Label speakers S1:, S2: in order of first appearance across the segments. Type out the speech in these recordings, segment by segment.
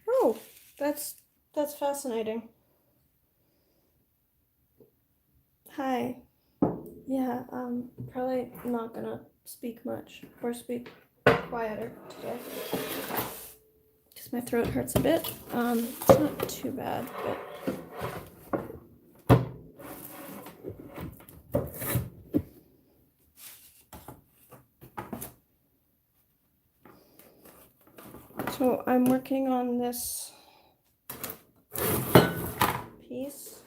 S1: Oh, that's fascinating. Hi. Yeah, probably not gonna speak much or speak quieter today because my throat hurts a bit. It's not too bad, but so I'm working on this piece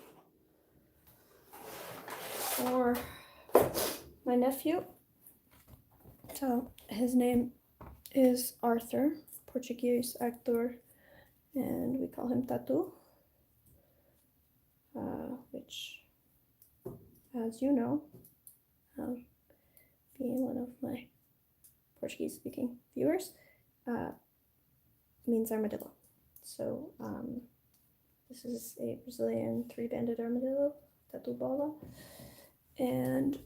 S1: for my nephew. So his name is Arthur, Portuguese actor, and we call him Tatu, which, as you know, being one of my Portuguese-speaking viewers, means armadillo. So this is a Brazilian three-banded armadillo, Tatu bola, and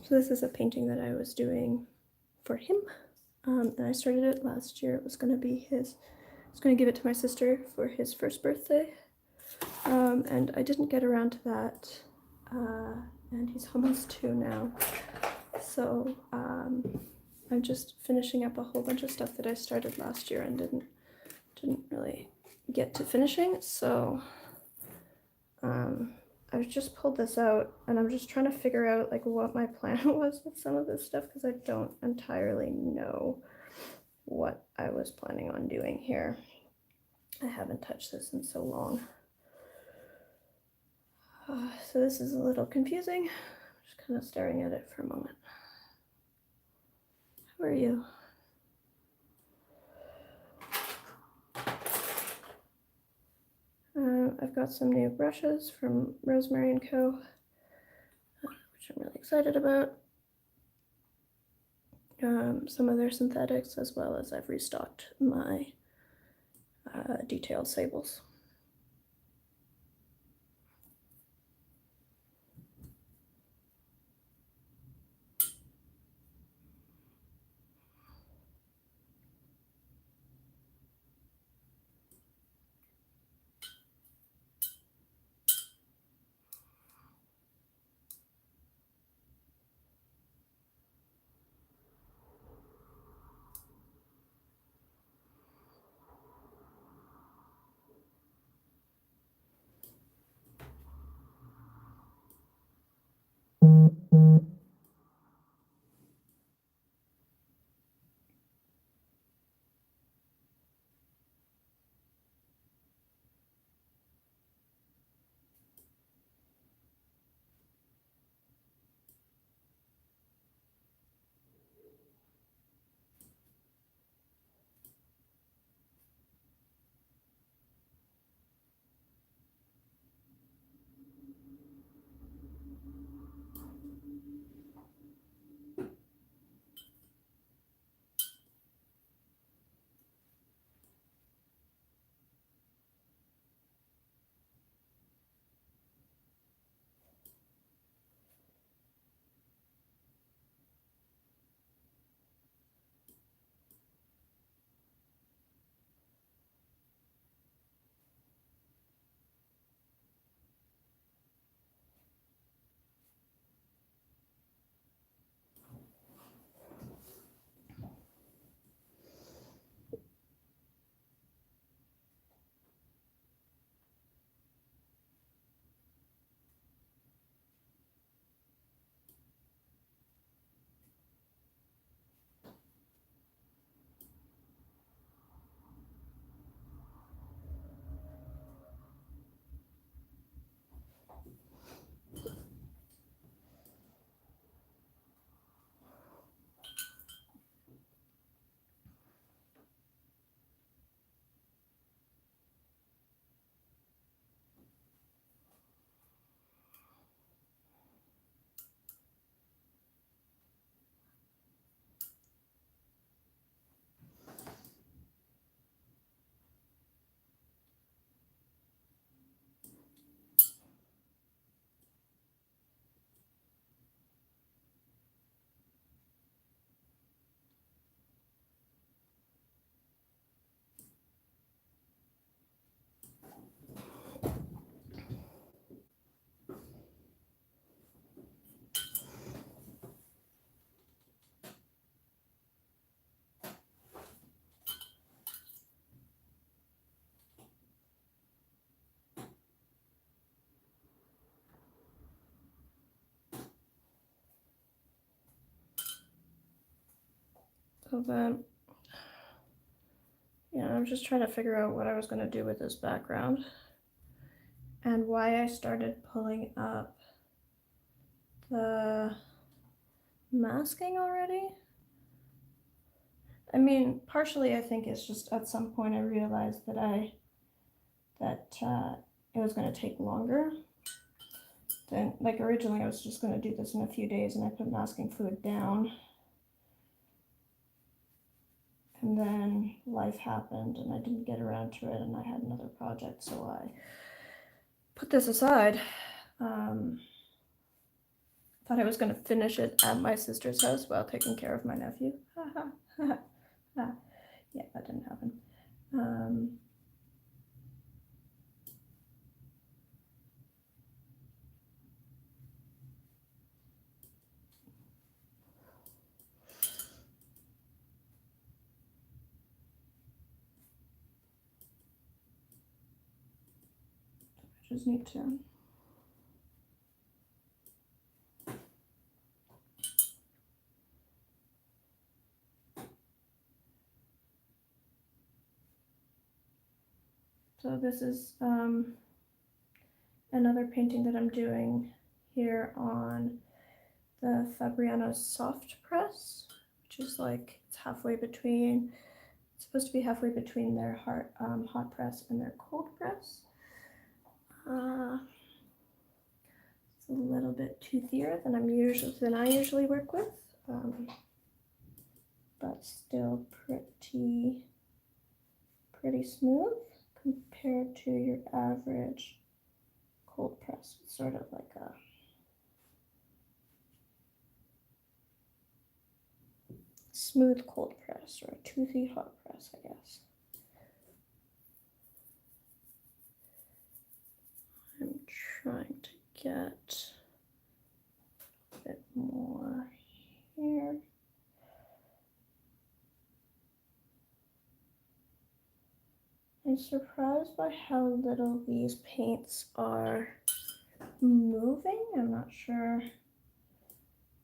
S1: so this is a painting that I was doing for him, and I started it last year. It was going to be I was going to give it to my sister for his first birthday, and I didn't get around to that, and he's almost 2 now, so I'm just finishing up a whole bunch of stuff that I started last year and didn't really get to finishing, so I've just pulled this out, and I'm just trying to figure out like what my plan was with some of this stuff, because I don't entirely know what I was planning on doing here. I haven't touched this in so long. So this is a little confusing. I'm just kind of staring at it for a moment. How are you? I've got some new brushes from Rosemary & Co., which I'm really excited about. Some of their synthetics, as well as I've restocked my detail sables. So then, yeah, I'm just trying to figure out what I was going to do with this background and why I started pulling up the masking already. I mean, partially I think it's just at some point I realized that it was going to take longer. Then, like originally I was just going to do this in a few days and I put masking fluid down. And then life happened and I didn't get around to it and I had another project, so I put this aside. Thought I was going to finish it at my sister's house while taking care of my nephew. Yeah, that didn't happen. I just need to. So this is another painting that I'm doing here on the Fabriano soft press, which is like it's halfway between. It's supposed to be halfway between their hot press and their cold press. It's a little bit toothier than I usually work with, but still pretty smooth compared to your average cold press. It's sort of like a smooth cold press or a toothy hot press, I guess. I'm trying to get a bit more here. I'm surprised by how little these paints are moving. I'm not sure.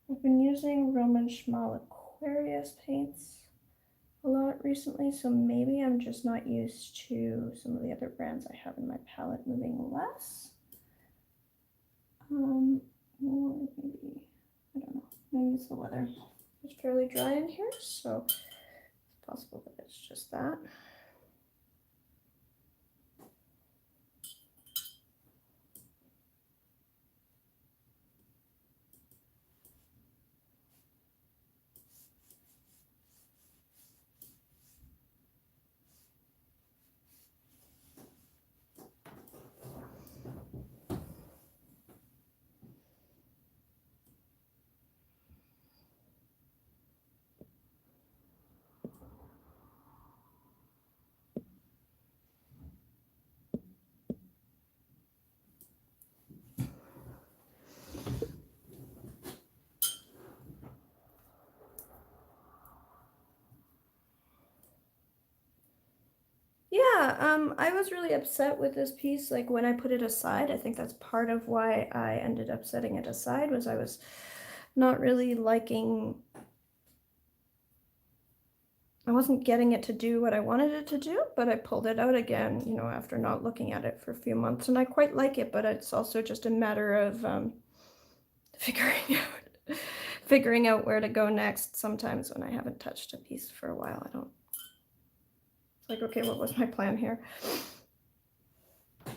S1: I've been using Roman Schmal Aquarius paints a lot recently, so maybe I'm just not used to some of the other brands I have in my palette moving less. Maybe, I don't know, maybe it's the weather. It's fairly dry in here, so it's possible that it's just that. Yeah, I was really upset with this piece, like when I put it aside. I think that's part of why I ended up setting it aside, was I was not really liking, I wasn't getting it to do what I wanted it to do, but I pulled it out again, you know, after not looking at it for a few months, and I quite like it, but it's also just a matter of figuring out where to go next. Sometimes when I haven't touched a piece for a while, I don't, it's like, okay, what was my plan here? So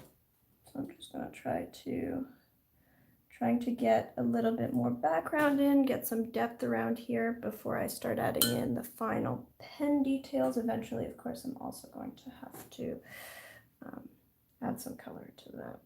S1: I'm just gonna trying to get a little bit more background in, get some depth around here before I start adding in the final pen details. Eventually, of course, I'm also going to have to add some color to that.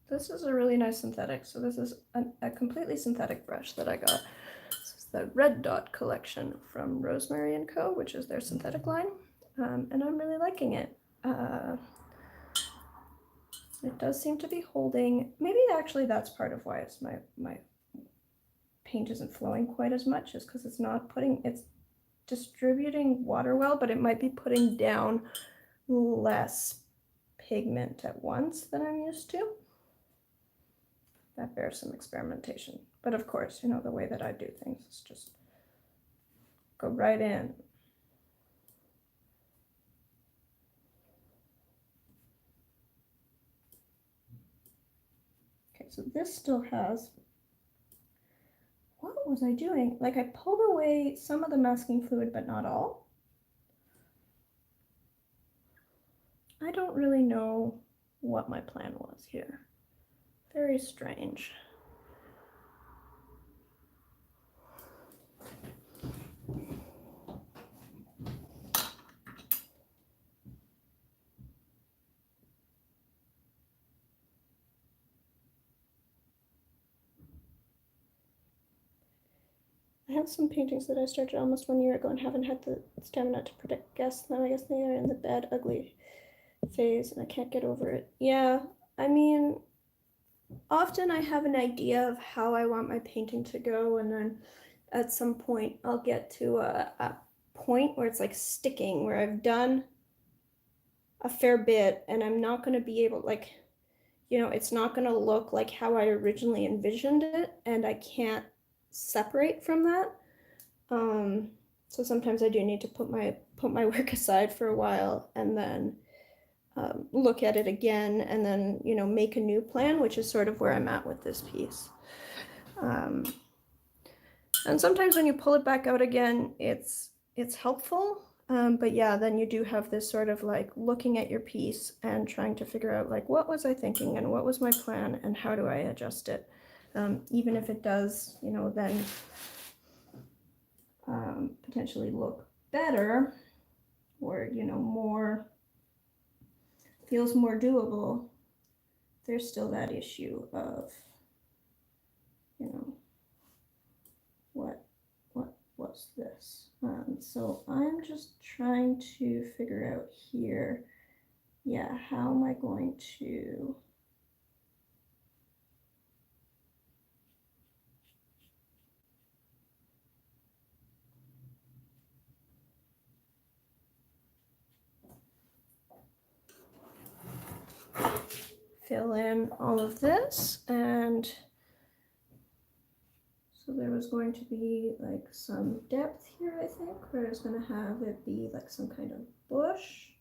S1: This is a really nice synthetic. So this is a completely synthetic brush that I got. This is the Red Dot collection from Rosemary & Co., which is their synthetic line. And I'm really liking it. It does seem to be holding. Maybe actually that's part of why it's my paint isn't flowing quite as much is because it's distributing water well, but it might be putting down less pigment at once than I'm used to. That bears some experimentation. But of course, you know, the way that I do things is just go right in. Okay, so this still has, what was I doing? Like I pulled away some of the masking fluid, but not all. I don't really know what my plan was here. Very strange. I have some paintings that I started almost 1 year ago and haven't had the stamina to predict guess them. I guess they are in the bad, ugly phase and I can't get over it. Yeah, I mean, often I have an idea of how I want my painting to go, and then at some point I'll get to a point where it's like sticking, where I've done a fair bit and I'm not going to be able, like, you know, it's not going to look like how I originally envisioned it, and I can't separate from that. So sometimes I do need to put my work aside for a while and then look at it again, and then, you know, make a new plan, which is sort of where I'm at with this piece. And sometimes when you pull it back out again, it's helpful. But yeah, then you do have this sort of like looking at your piece and trying to figure out like, what was I thinking and what was my plan and how do I adjust it? Even if it does, you know, then potentially look better, or, you know, feels more doable, there's still that issue of, you know, what was this? So I'm just trying to figure out here, yeah, how am I going to fill in all of this. And so there was going to be like some depth here, I think, where I was going to have it be like some kind of bush.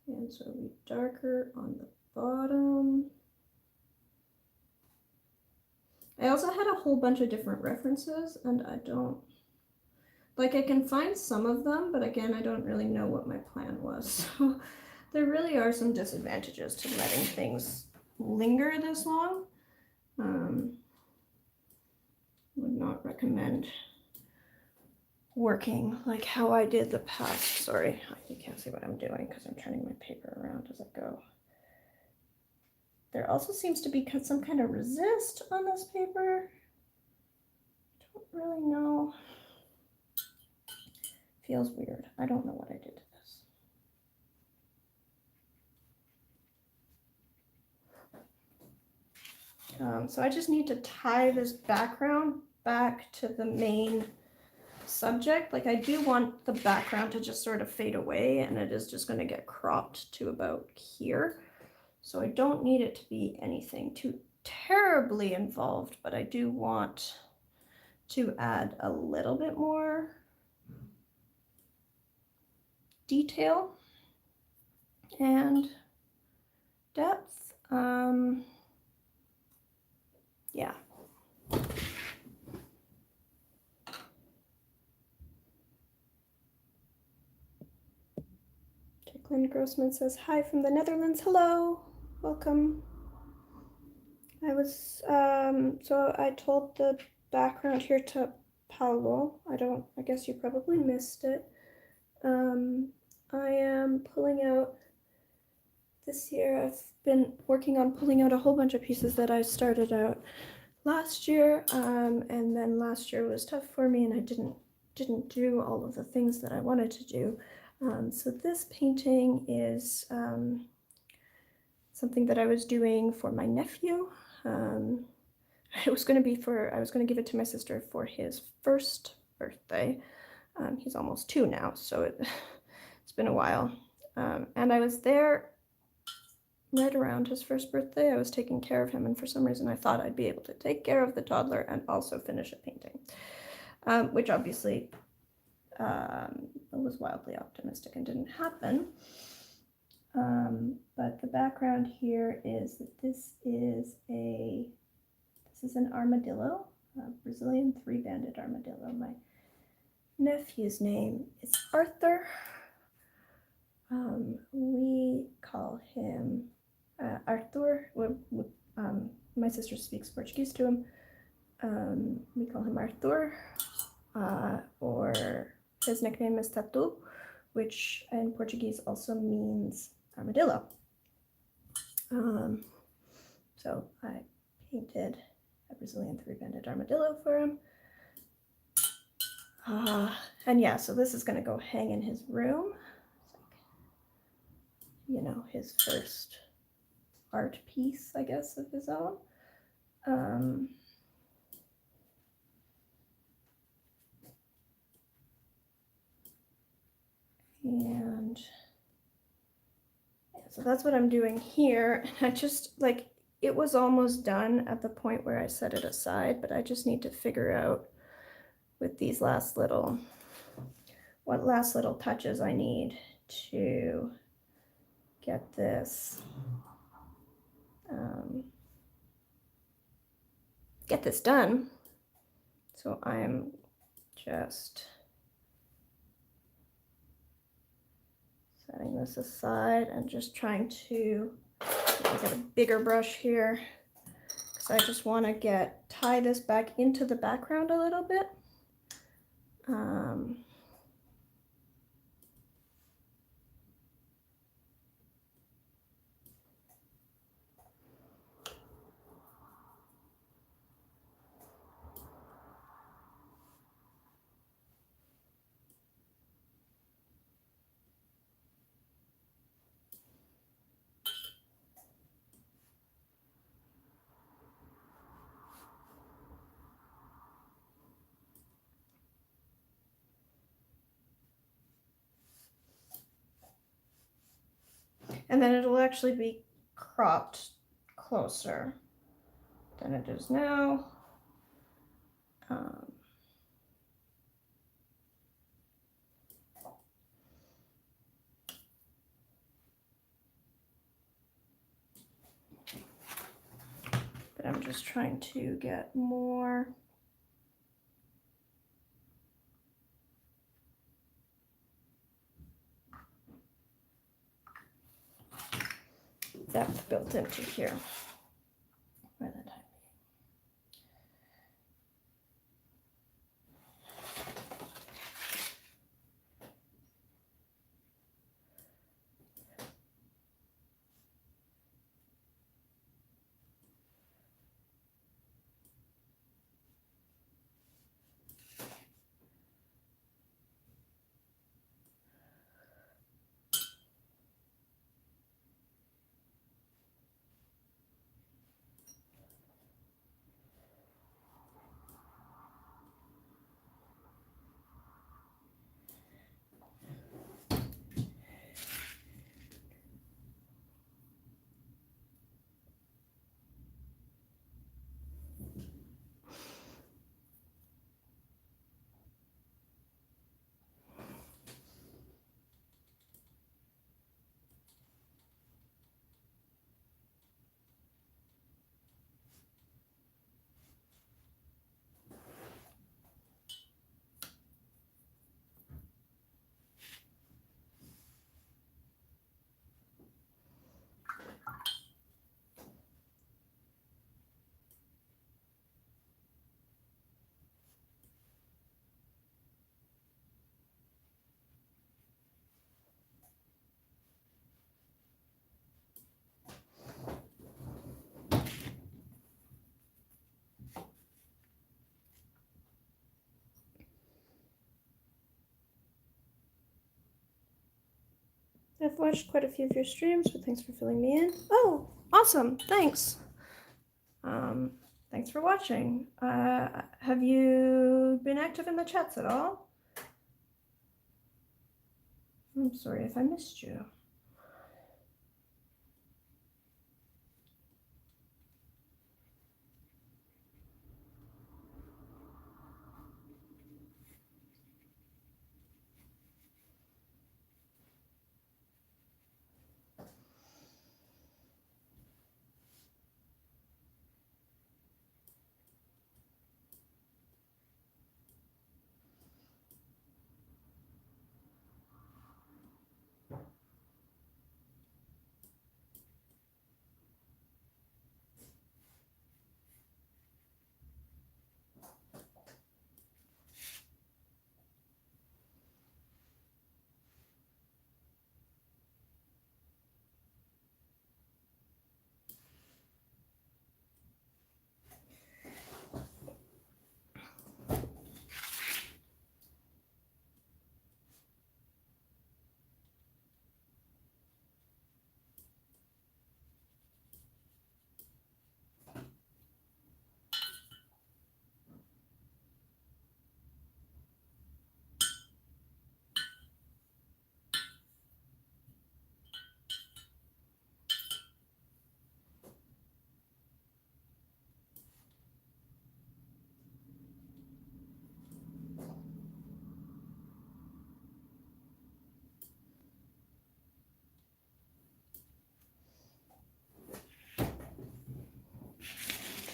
S1: And so it'll be darker on the bottom. I also had a whole bunch of different references, and I don't, like, I can find some of them, but again, I don't really know what my plan was. So there really are some disadvantages to letting things linger this long. Would not recommend working like how I did the past. Sorry, you can't see what I'm doing because I'm turning my paper around as I go. There also seems to be some kind of resist on this paper. Don't really know. Feels weird. I don't know what I did to this. So I just need to tie this background back to the main subject. Like, I do want the background to just sort of fade away, and it is just going to get cropped to about here. So I don't need it to be anything too terribly involved, but I do want to add a little bit more detail and depth. Yeah. Jacqueline Grossman says, hi from the Netherlands. Hello, welcome. I was, so I told the background here to Paulo. I guess you probably missed it. I am pulling out, this year I've been working on pulling out a whole bunch of pieces that I started out last year, and then last year was tough for me and I didn't do all of the things that I wanted to do. So this painting is something that I was doing for my nephew. it was going to be I was going to give it to my sister for his first birthday. He's almost 2 now, so it's been a while. And I was there right around his first birthday. I was taking care of him, and for some reason I thought I'd be able to take care of the toddler and also finish a painting, which obviously was wildly optimistic and didn't happen. But the background here is that this is an armadillo, a Brazilian 3-banded armadillo. My nephew's name is Arthur. We call him Arthur. My sister speaks Portuguese to him. We call him Arthur, or his nickname is Tatu, which in Portuguese also means armadillo. So I painted a Brazilian 3-banded armadillo for him. And yeah, so this is going to go hang in his room. It's like, his first art piece, I guess, of his own. And yeah, so that's what I'm doing here. And I just, it was almost done at the point where I set it aside, but I just need to figure out with these what last little touches I need to get this done. So I'm just setting this aside and just trying to get a bigger brush here, because I just want to tie this back into the background a little bit. And then it'll actually be cropped closer than it is now. But I'm just trying to get more depth built into here by the time. I've watched quite a few of your streams, but thanks for filling me in. Oh, awesome, thanks. thanks for watching. Have you been active in the chats at all? I'm sorry if I missed you.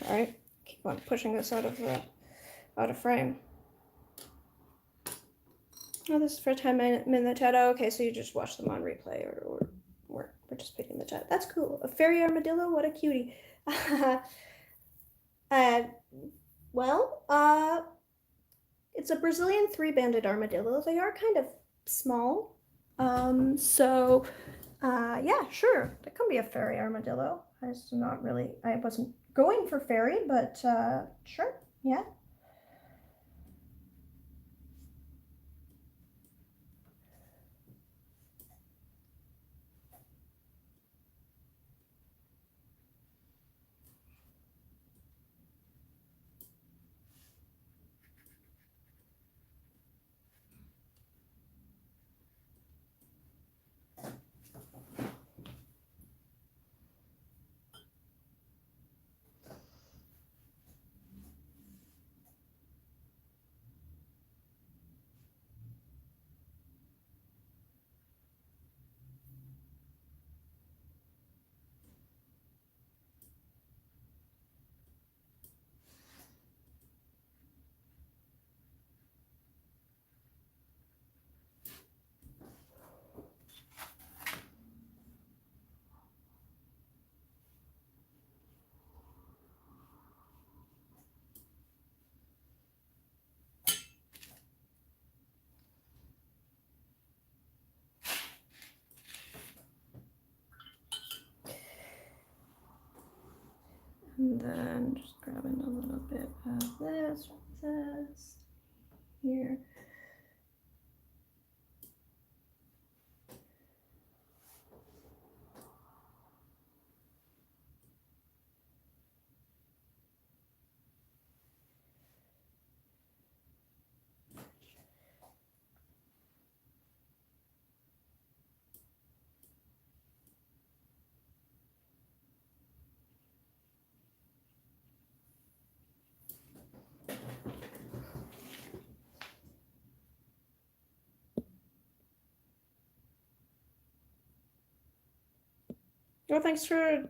S1: Sorry, keep on pushing this out of frame. Oh, this is for 10-minute in the chat. Oh, okay, so you just watch them on replay or participating in the chat. That's cool. A fairy armadillo? What a cutie. Well, it's a Brazilian three-banded armadillo. They are kind of small. Yeah, sure. That can be a fairy armadillo. I wasn't going for fairy, but sure, yeah. And then just grabbing a little bit of this here. Oh, thanks for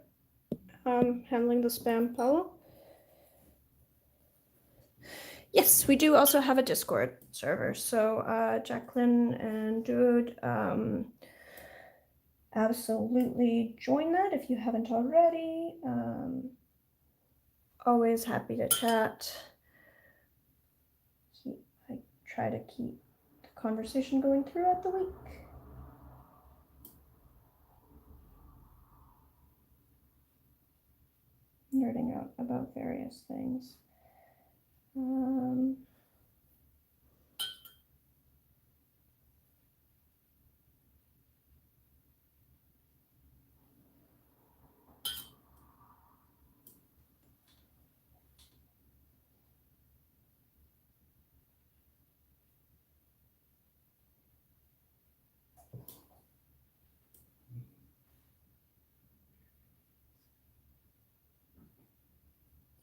S1: handling the spam, Paulo. Yes, we do also have a Discord server. So Jacqueline and Jude, absolutely join that if you haven't already. Always happy to chat. I try to keep the conversation going throughout the week. Nerding out about various things.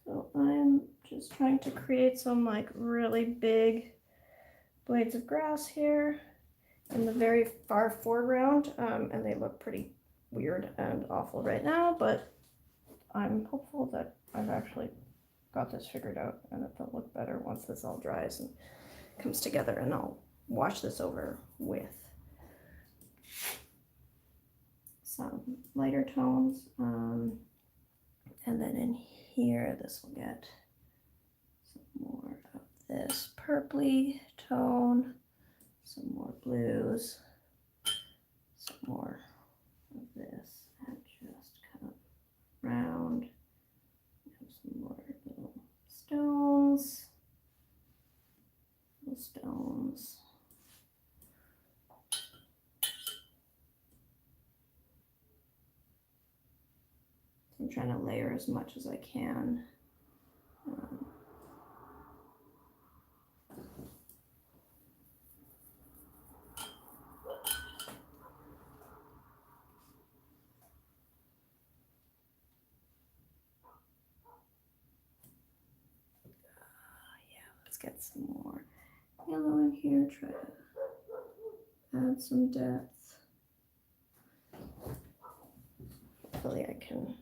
S1: So I'm just trying to create some like really big blades of grass here in the very far foreground, and they look pretty weird and awful right now, but I'm hopeful that I've actually got this figured out and that they'll look better once this all dries and comes together, and I'll wash this over with some lighter tones, and then in here this will get some more of this purpley tone, some more blues, some more of this, and just come round, have some more little stones, little stones. I'm trying to layer as much as I can. Let's get some more yellow in here, try to add some depth. Hopefully I can add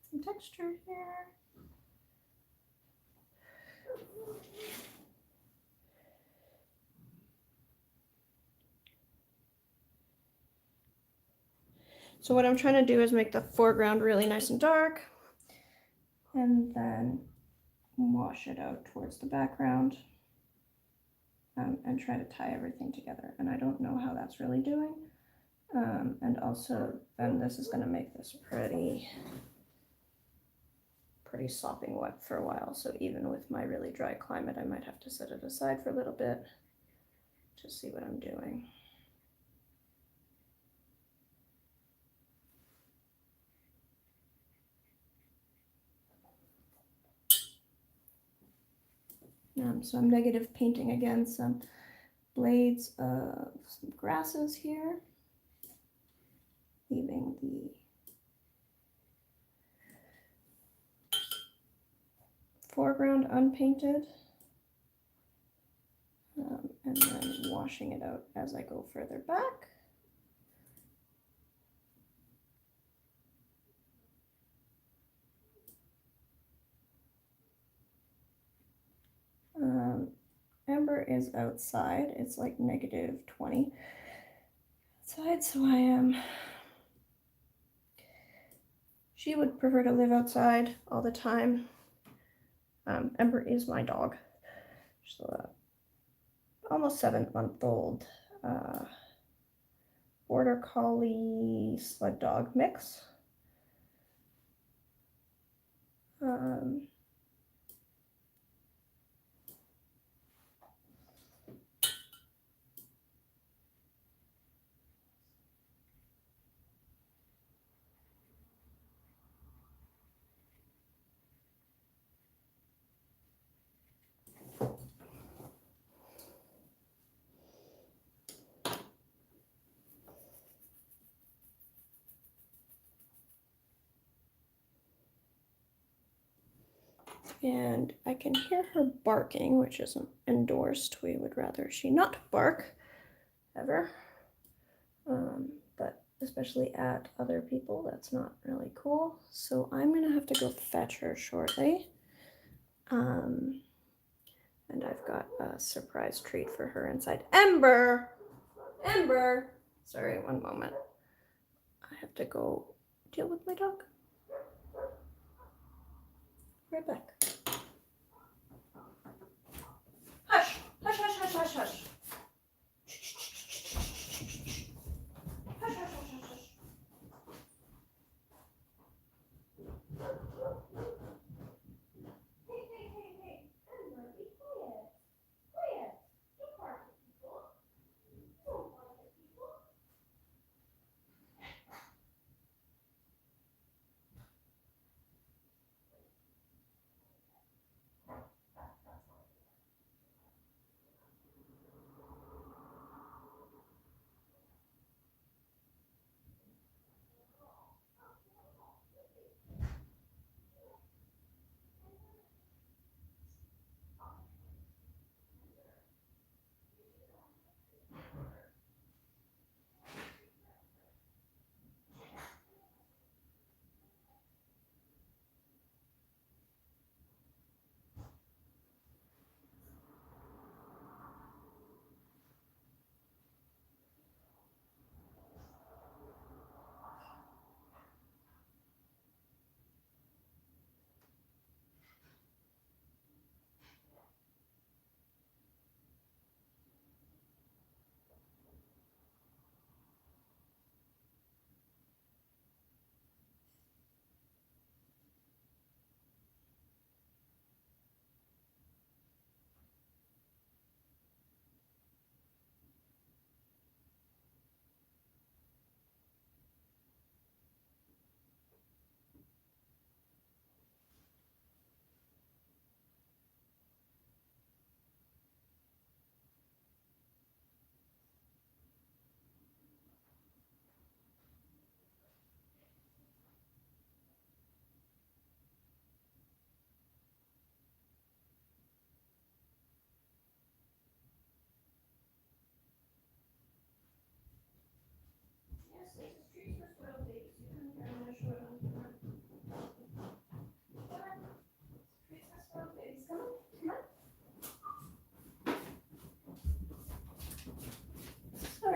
S1: some texture here. So what I'm trying to do is make the foreground really nice and dark, and then wash it out towards the background, and try to tie everything together. And I don't know how that's really doing. And also then this is going to make this pretty sopping wet for a while. So even with my really dry climate, I might have to set it aside for a little bit to see what I'm doing. So I'm negative painting again some blades of some grasses here, leaving the foreground unpainted, and then washing it out as I go further back. Amber is outside. It's like negative 20 outside, so I am. She would prefer to live outside all the time. Ember is my dog. She's almost 7-month-old border collie sled dog mix. And I can hear her barking, which isn't endorsed. We would rather she not bark, ever. But especially at other people, that's not really cool. So I'm gonna have to go fetch her shortly. And I've got a surprise treat for her inside. Ember! Ember! Sorry, one moment. I have to go deal with my dog. Right back. Hush! Hush, hush, hush, hush, hush.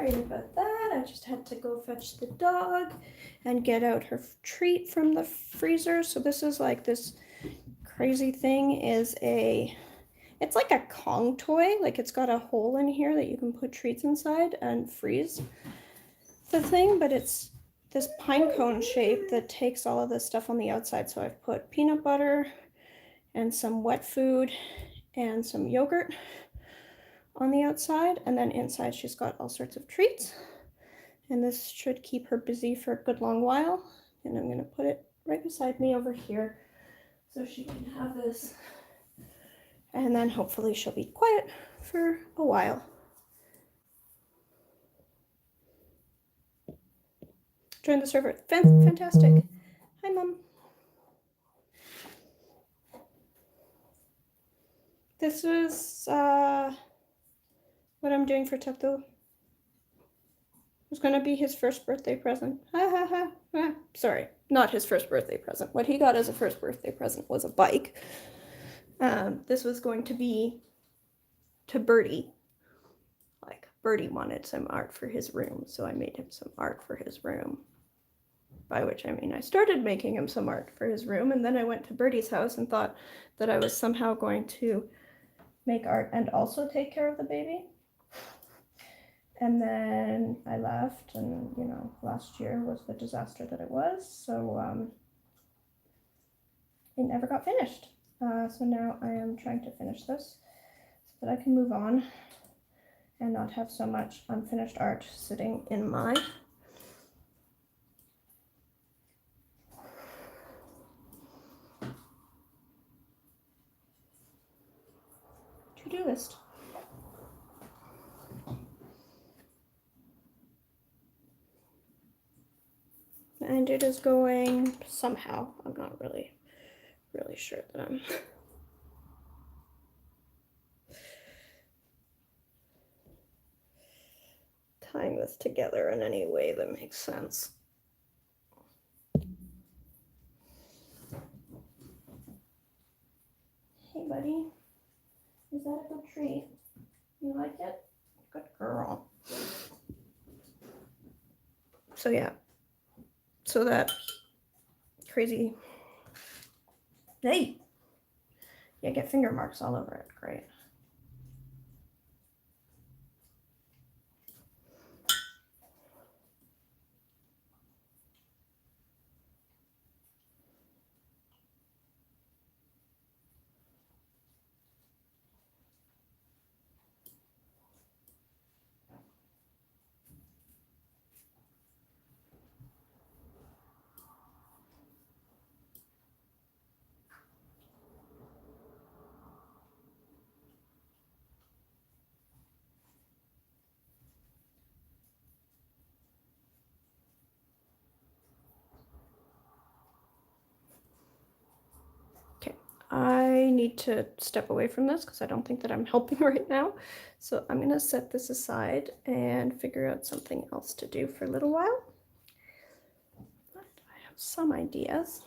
S1: Sorry about that. I just had to go fetch the dog and get out her treat from the freezer. So this is like this crazy thing is it's like a Kong toy. Like it's got a hole in here that you can put treats inside and freeze the thing, but it's this pine cone shape that takes all of this stuff on the outside. So I've put peanut butter and some wet food and some yogurt on the outside, and then inside she's got all sorts of treats, and this should keep her busy for a good long while. And I'm going to put it right beside me over here so she can have this, and then hopefully she'll be quiet for a while. Join the server. Fantastic. Hi, Mom. This was what I'm doing for Tucto. It was going to be his first birthday present. Sorry, not his first birthday present. What he got as a first birthday present was a bike. This was going to be to Birdie. Like, Birdie wanted some art for his room, so I made him some art for his room. By which I mean I started making him some art for his room, and then I went to Birdie's house and thought that I was somehow going to make art and also take care of the baby. And then I left, and you know, last year was the disaster that it was, so it never got finished. So now I am trying to finish this so that I can move on and not have so much unfinished art sitting in my to-do list. And it is going somehow. I'm not really sure that I'm tying this together in any way that makes sense. Hey, buddy. Is that a good treat? You like it? Good girl. So yeah. So that crazy. Hey! Yeah, get finger marks all over it. Great. I need to step away from this because I don't think that I'm helping right now. So I'm going to set this aside and figure out something else to do for a little while. But I have some ideas.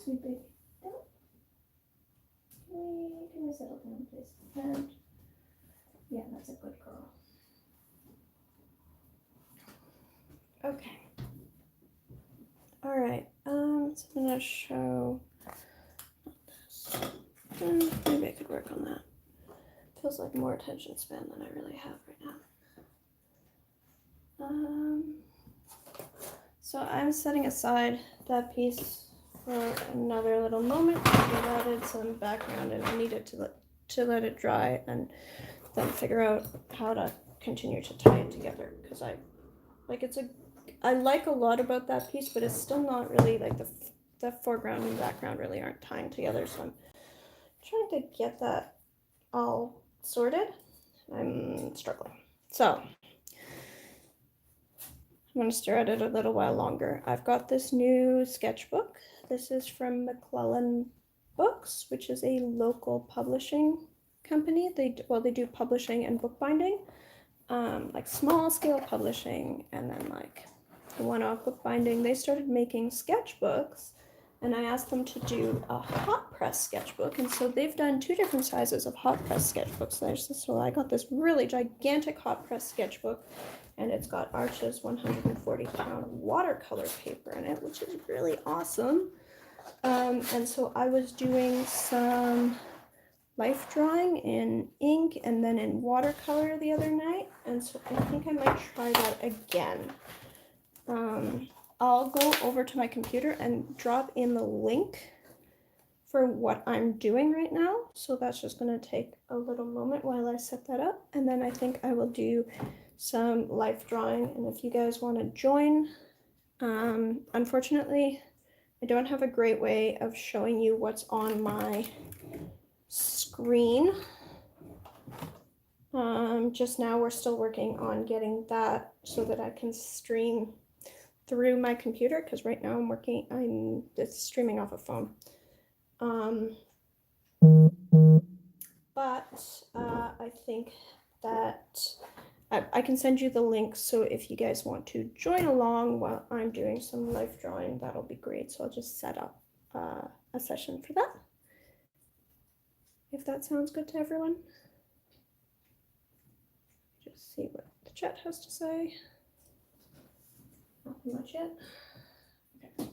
S1: Sweet baby. Can we settle down, please? And yeah, that's a good girl. Okay. All right. So I'm gonna show this. Maybe I could work on that. Feels like more attention span than I really have right now. So I'm setting aside that piece for another little moment. I've added some background and I needed to let it dry and then figure out how to continue to tie it together, because I like a lot about that piece, but it's still not really like the foreground and background really aren't tying together. So I'm trying to get that all sorted. I'm struggling. So I'm going to stare at it a little while longer. I've got this new sketchbook. This is from McClellan Books, which is a local publishing company. They do publishing and bookbinding, like small scale publishing, and then like one-off bookbinding. They started making sketchbooks, and I asked them to do a hot press sketchbook, and so they've done 2 different sizes of hot press sketchbooks. So I got this really gigantic hot press sketchbook, and it's got Arch's 140-pound watercolor paper in it, which is really awesome. And so I was doing some life drawing in ink and then in watercolor the other night, and so I think I might try that again. I'll go over to my computer and drop in the link for what I'm doing right now, so that's just going to take a little moment while I set that up, and then I think I will do some life drawing, and if you guys want to join, unfortunately I don't have a great way of showing you what's on my screen. Just now we're still working on getting that so that I can stream through my computer, because right now it's streaming off a phone. But I think that I can send you the link, so if you guys want to join along while I'm doing some life drawing, that'll be great. So I'll just set up a session for that, if that sounds good to everyone. Just see what the chat has to say. Not much yet. Okay.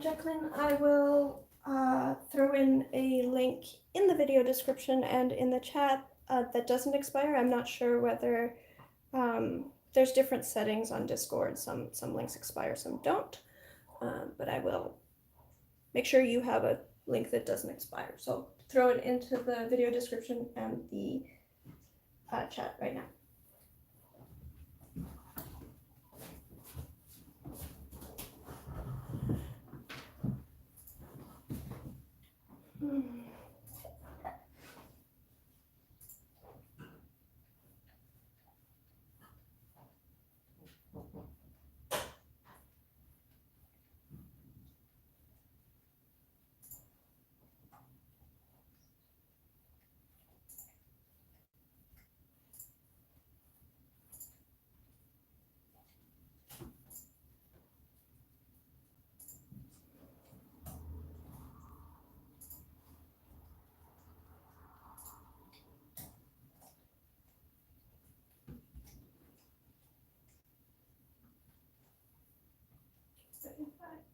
S1: Jacqueline, I will throw in a link in the video description and in the chat that doesn't expire. I'm not sure whether there's different settings on Discord. Some links expire, some don't. But I will make sure you have a link that doesn't expire. So throw it into the video description and the chat right now.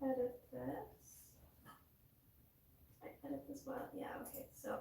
S1: edit this. I edit this well. Yeah, okay, so.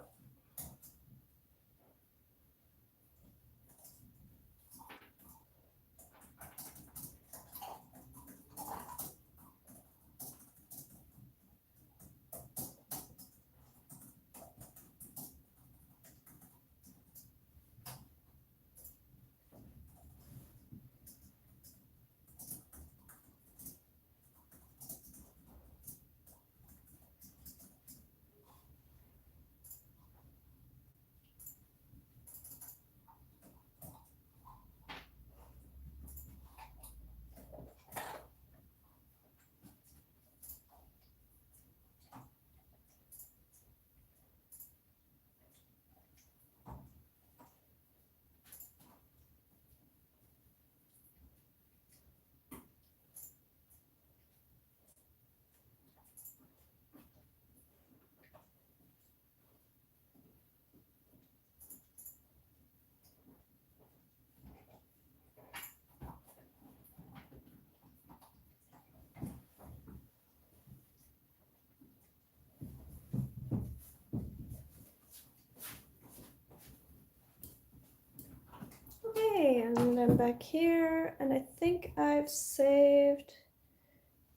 S1: Okay, and I'm back here, and I think I've saved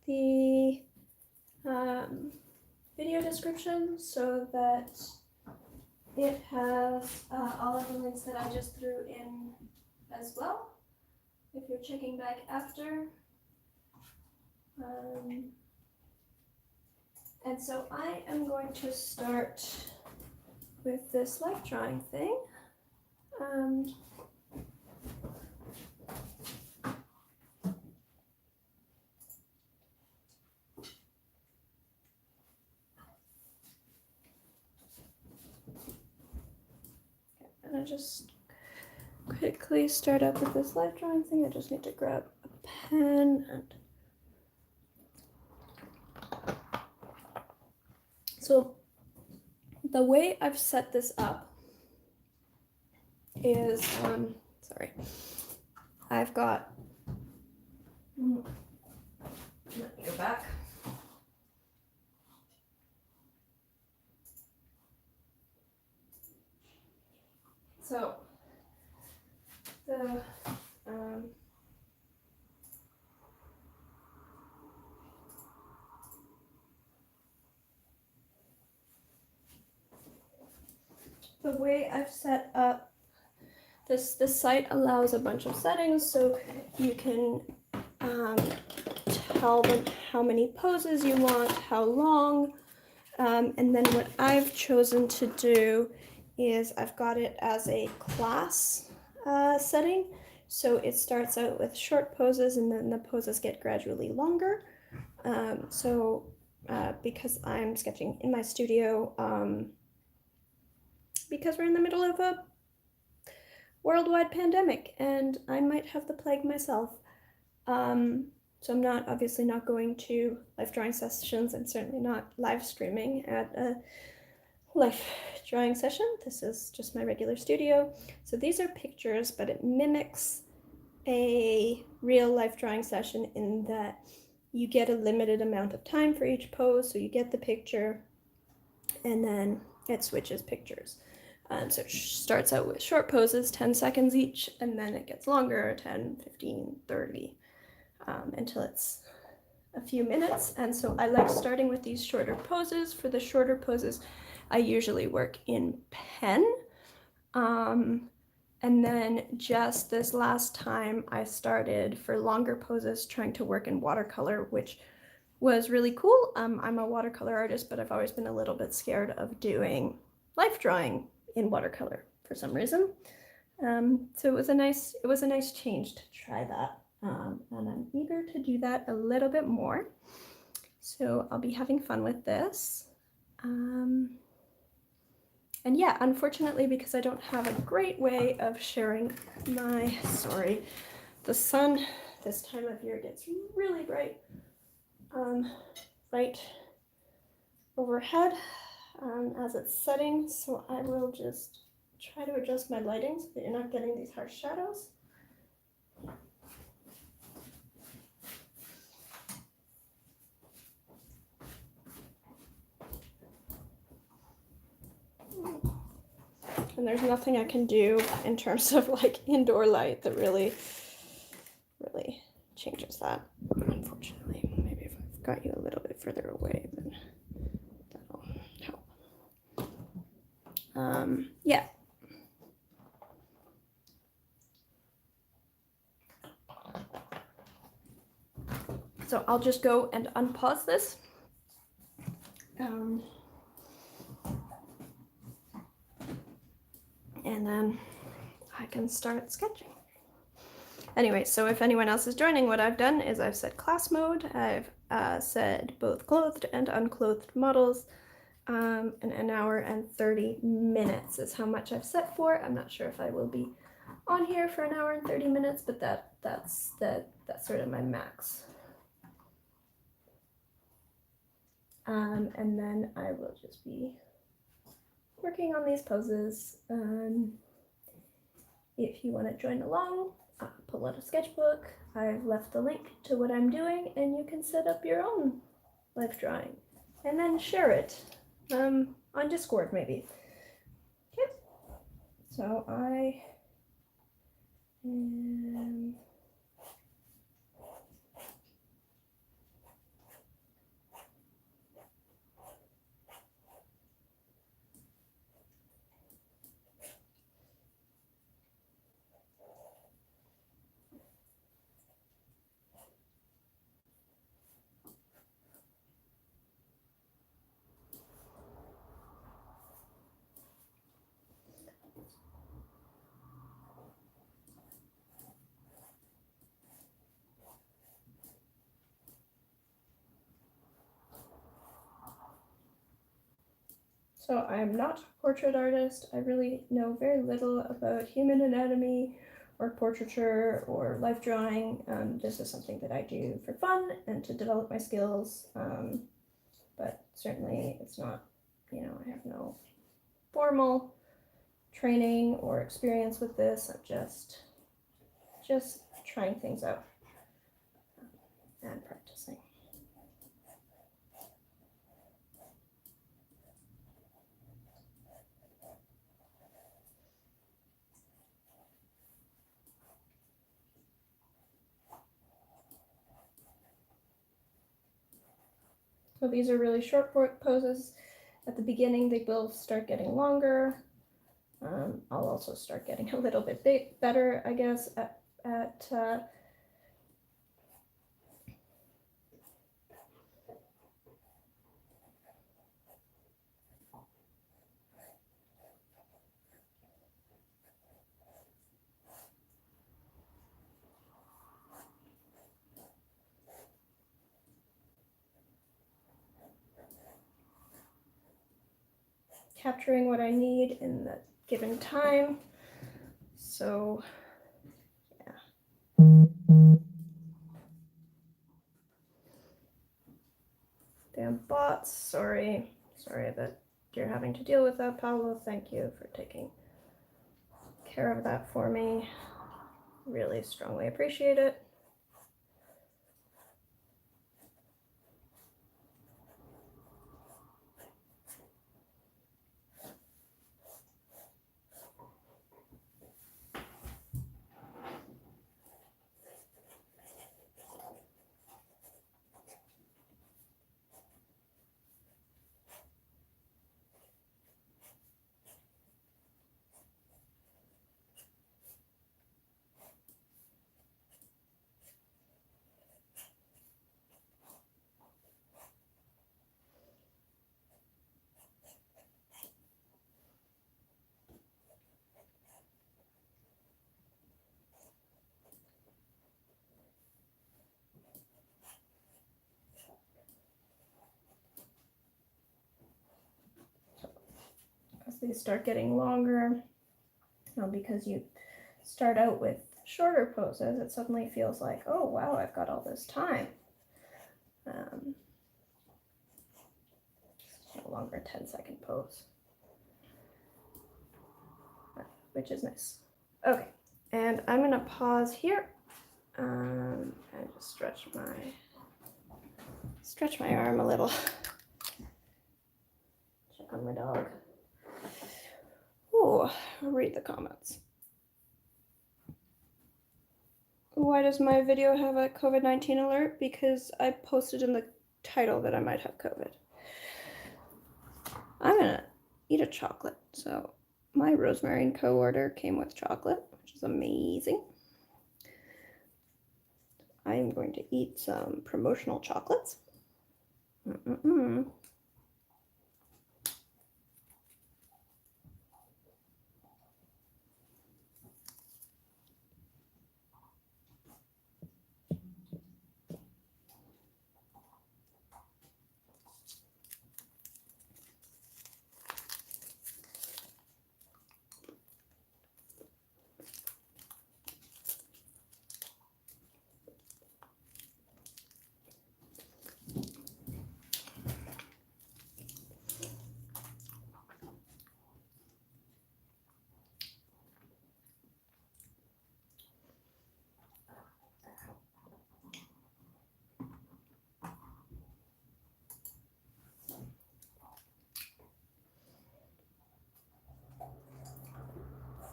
S1: the video description so that it has all of the links that I just threw in as well, if you're checking back after. And so I am going to start with this life drawing thing. And I just quickly start up with this life drawing thing. I just need to grab a pen and so the way I've set this up is, sorry, I've got, let me go back. So the way I've set up this site allows a bunch of settings, so you can tell them how many poses you want, how long, and then what I've chosen to do is I've got it as a class setting. So it starts out with short poses and then the poses get gradually longer. Because I'm sketching in my studio, because we're in the middle of a worldwide pandemic and I might have the plague myself. So I'm obviously not going to live drawing sessions and certainly not live streaming at a live drawing session. This is just my regular studio. So these are pictures, but it mimics a real life drawing session in that you get a limited amount of time for each pose. So you get the picture and then it switches pictures. So it starts out with short poses, 10 seconds each, and then it gets longer, 10, 15, 30, until it's a few minutes. And so I like starting with these shorter poses. For the shorter poses, I usually work in pen. And then just this last time I started for longer poses trying to work in watercolor, which was really cool. I'm a watercolor artist, but I've always been a little bit scared of doing life drawing in watercolor for some reason. So it was a nice change to try that. And I'm eager to do that a little bit more. So I'll be having fun with this. And yeah, unfortunately, because I don't have a great way of sharing the sun this time of year gets really bright right overhead as it's setting. So I will just try to adjust my lighting so that you're not getting these harsh shadows. And there's nothing I can do in terms of like indoor light that really changes that, unfortunately. Maybe if I've got you a little bit further away, then that'll help. Yeah. So I'll just go and unpause this. And then I can start sketching. Anyway, so if anyone else is joining, what I've done is I've set class mode. I've said both clothed and unclothed models. And an hour and 30 minutes is how much I've set for. I'm not sure if I will be on here for an hour and 30 minutes, but that's sort of my max. And then I will just be working on these poses. If you want to join along, pull out a sketchbook. I've left the link to what I'm doing, and you can set up your own life drawing and then share it on Discord maybe. Okay, so I am So I'm not a portrait artist. I really know very little about human anatomy or portraiture or life drawing. This is something that I do for fun and to develop my skills. But certainly it's not, I have no formal training or experience with this. I'm just trying things out and practicing. So these are really short poses. At the beginning, they will start getting longer. I'll also start getting a little bit better, I guess, at capturing what I need in the given time. So, yeah. Damn bots, sorry that you're having to deal with that, Paolo. Thank you for taking care of that for me. Really strongly appreciate it. As these start getting longer, because you start out with shorter poses, it suddenly feels like, oh wow, I've got all this time. A longer 10-second pose, which is nice. Okay, and I'm gonna pause here and just stretch my arm a little. Check on my dog. Ooh, read the comments. Why does my video have a COVID-19 alert? Because I posted in the title that I might have COVID. I'm gonna eat a chocolate. So my Rosemary & Co. order came with chocolate, which is amazing. I am going to eat some promotional chocolates.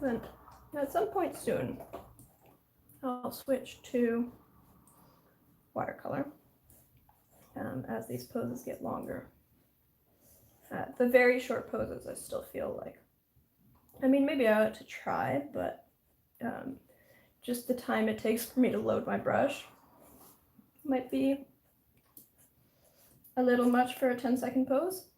S1: And at some point soon, I'll switch to watercolor as these poses get longer. The very short poses, I still feel like, I mean, maybe I ought to try, but just the time it takes for me to load my brush might be a little much for a 10-second pose.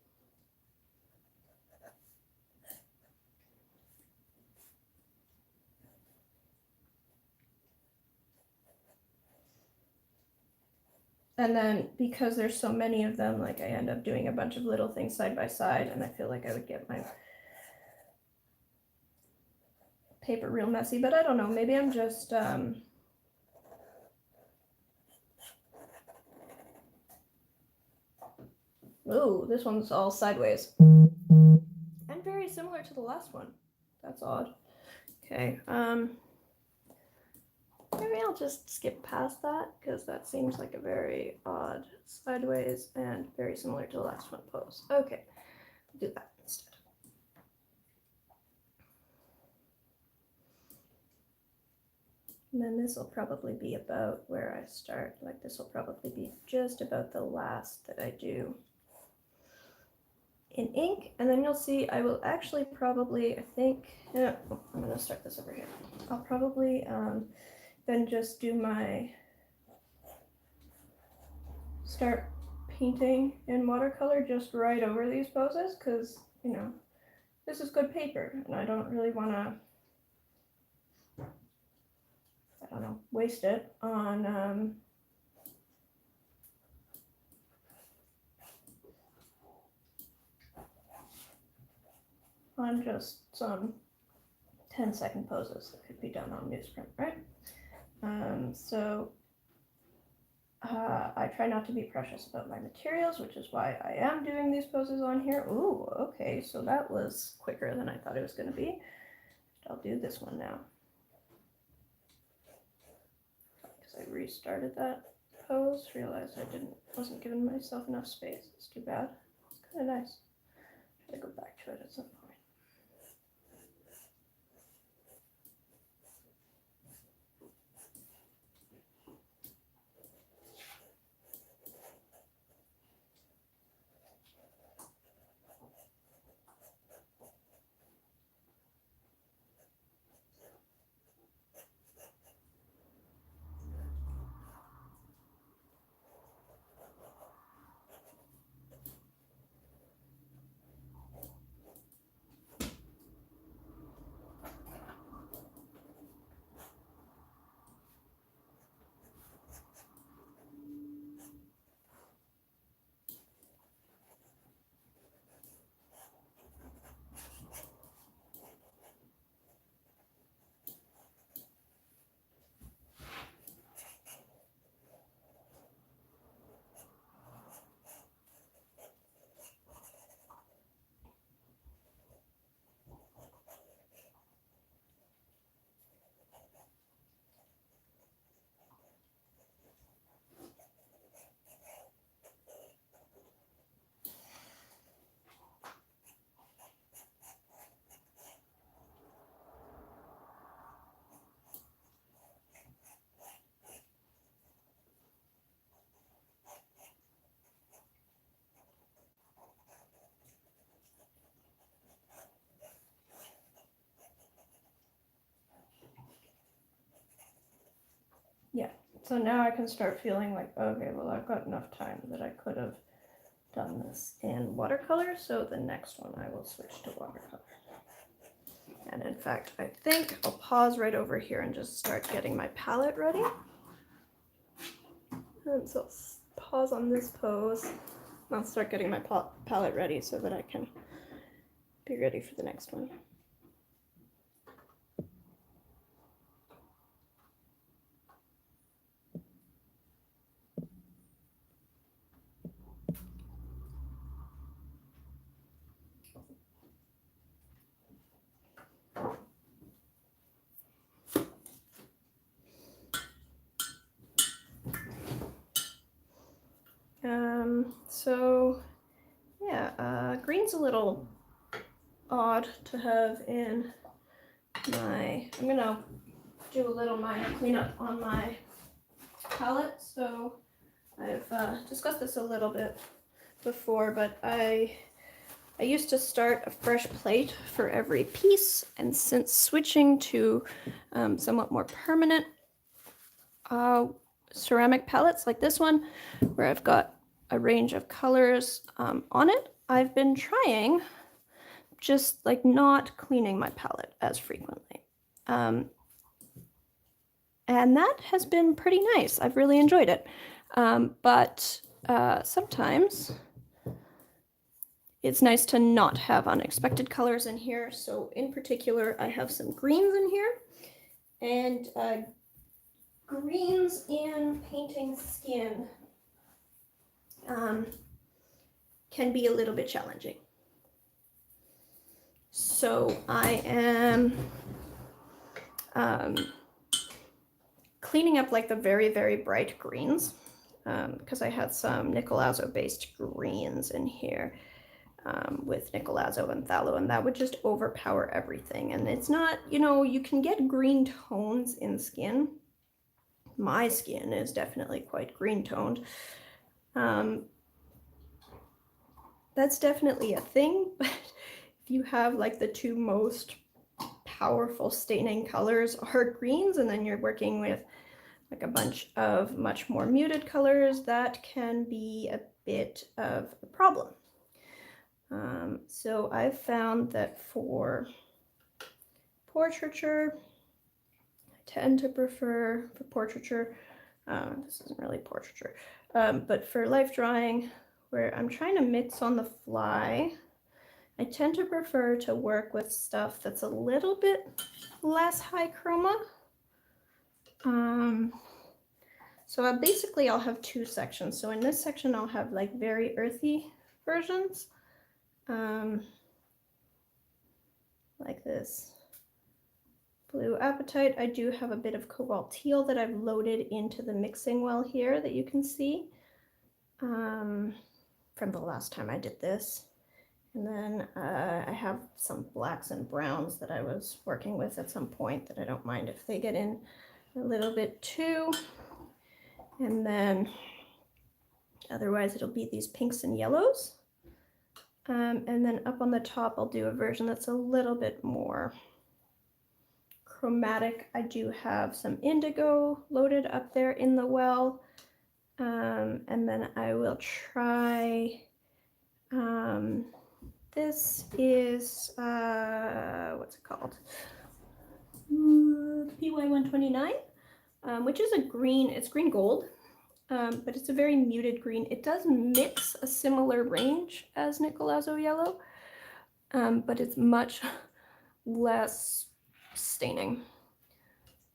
S1: And then because there's so many of them, like I end up doing a bunch of little things side by side, and I feel like I would get my paper real messy, but I don't know, maybe I'm just ooh, this one's all sideways and very similar to the last one. That's odd. Okay, maybe I'll just skip past that because that seems like a very odd sideways and very similar to the last one pose. Okay, do that instead. And then this will probably be about where I start. Like this will probably be just about the last that I do in ink. And then you'll see I will actually probably, I think, I'm gonna start this over here. I'll probably then just do start painting in watercolor just right over these poses because, you know, this is good paper and I don't really want to, I don't know, waste it on just some 10-second poses that could be done on newsprint, right? I try not to be precious about my materials, which is why I am doing these poses on here. Ooh, okay, so that was quicker than I thought it was going to be. I'll do this one now. Because I restarted that pose, realized I wasn't giving myself enough space. It's too bad. It's kind of nice. Try to go back to it at some point. So now I can start feeling like, okay, well, I've got enough time that I could have done this in watercolor, so the next one I will switch to watercolor. And in fact, I think I'll pause right over here and just start getting my palette ready. And so I'll pause on this pose. I'll start getting my palette ready so that I can be ready for the next one. So yeah, green's a little odd to have in my, I'm gonna do a little minor cleanup on my palette. So I've discussed this a little bit before, but I used to start a fresh plate for every piece, and since switching to somewhat more permanent ceramic palettes like this one, where I've got a range of colors on it, I've been trying just like not cleaning my palette as frequently. And that has been pretty nice. I've really enjoyed it. But sometimes it's nice to not have unexpected colors in here. So in particular, I have some greens in here. And greens in painting skin can be a little bit challenging. So I am cleaning up like the very, very bright greens because I had some nickel azo based greens in here with nickel azo and phthalo, and that would just overpower everything. And it's not, you know, you can get green tones in skin. My skin is definitely quite green toned. That's definitely a thing, but if you have like the two most powerful staining colors are greens, and then you're working with like a bunch of much more muted colors, that can be a bit of a problem. So I've found that for portraiture, I tend to prefer, for portraiture, this isn't really portraiture, but for life drawing, where I'm trying to mix on the fly, I tend to prefer to work with stuff that's a little bit less high chroma. So basically I'll have two sections. So in this section I'll have like very earthy versions, like this blue apatite. I do have a bit of cobalt teal that I've loaded into the mixing well here that you can see from the last time I did this. And then I have some blacks and browns that I was working with at some point that I don't mind if they get in a little bit too. And then otherwise it'll be these pinks and yellows. And then up on the top I'll do a version that's a little bit more chromatic. I do have some indigo loaded up there in the well. And then I will try, this is, what's it called? PY129, which is a green, it's green gold, but it's a very muted green. It does mix a similar range as nickel azo yellow, but it's much less staining.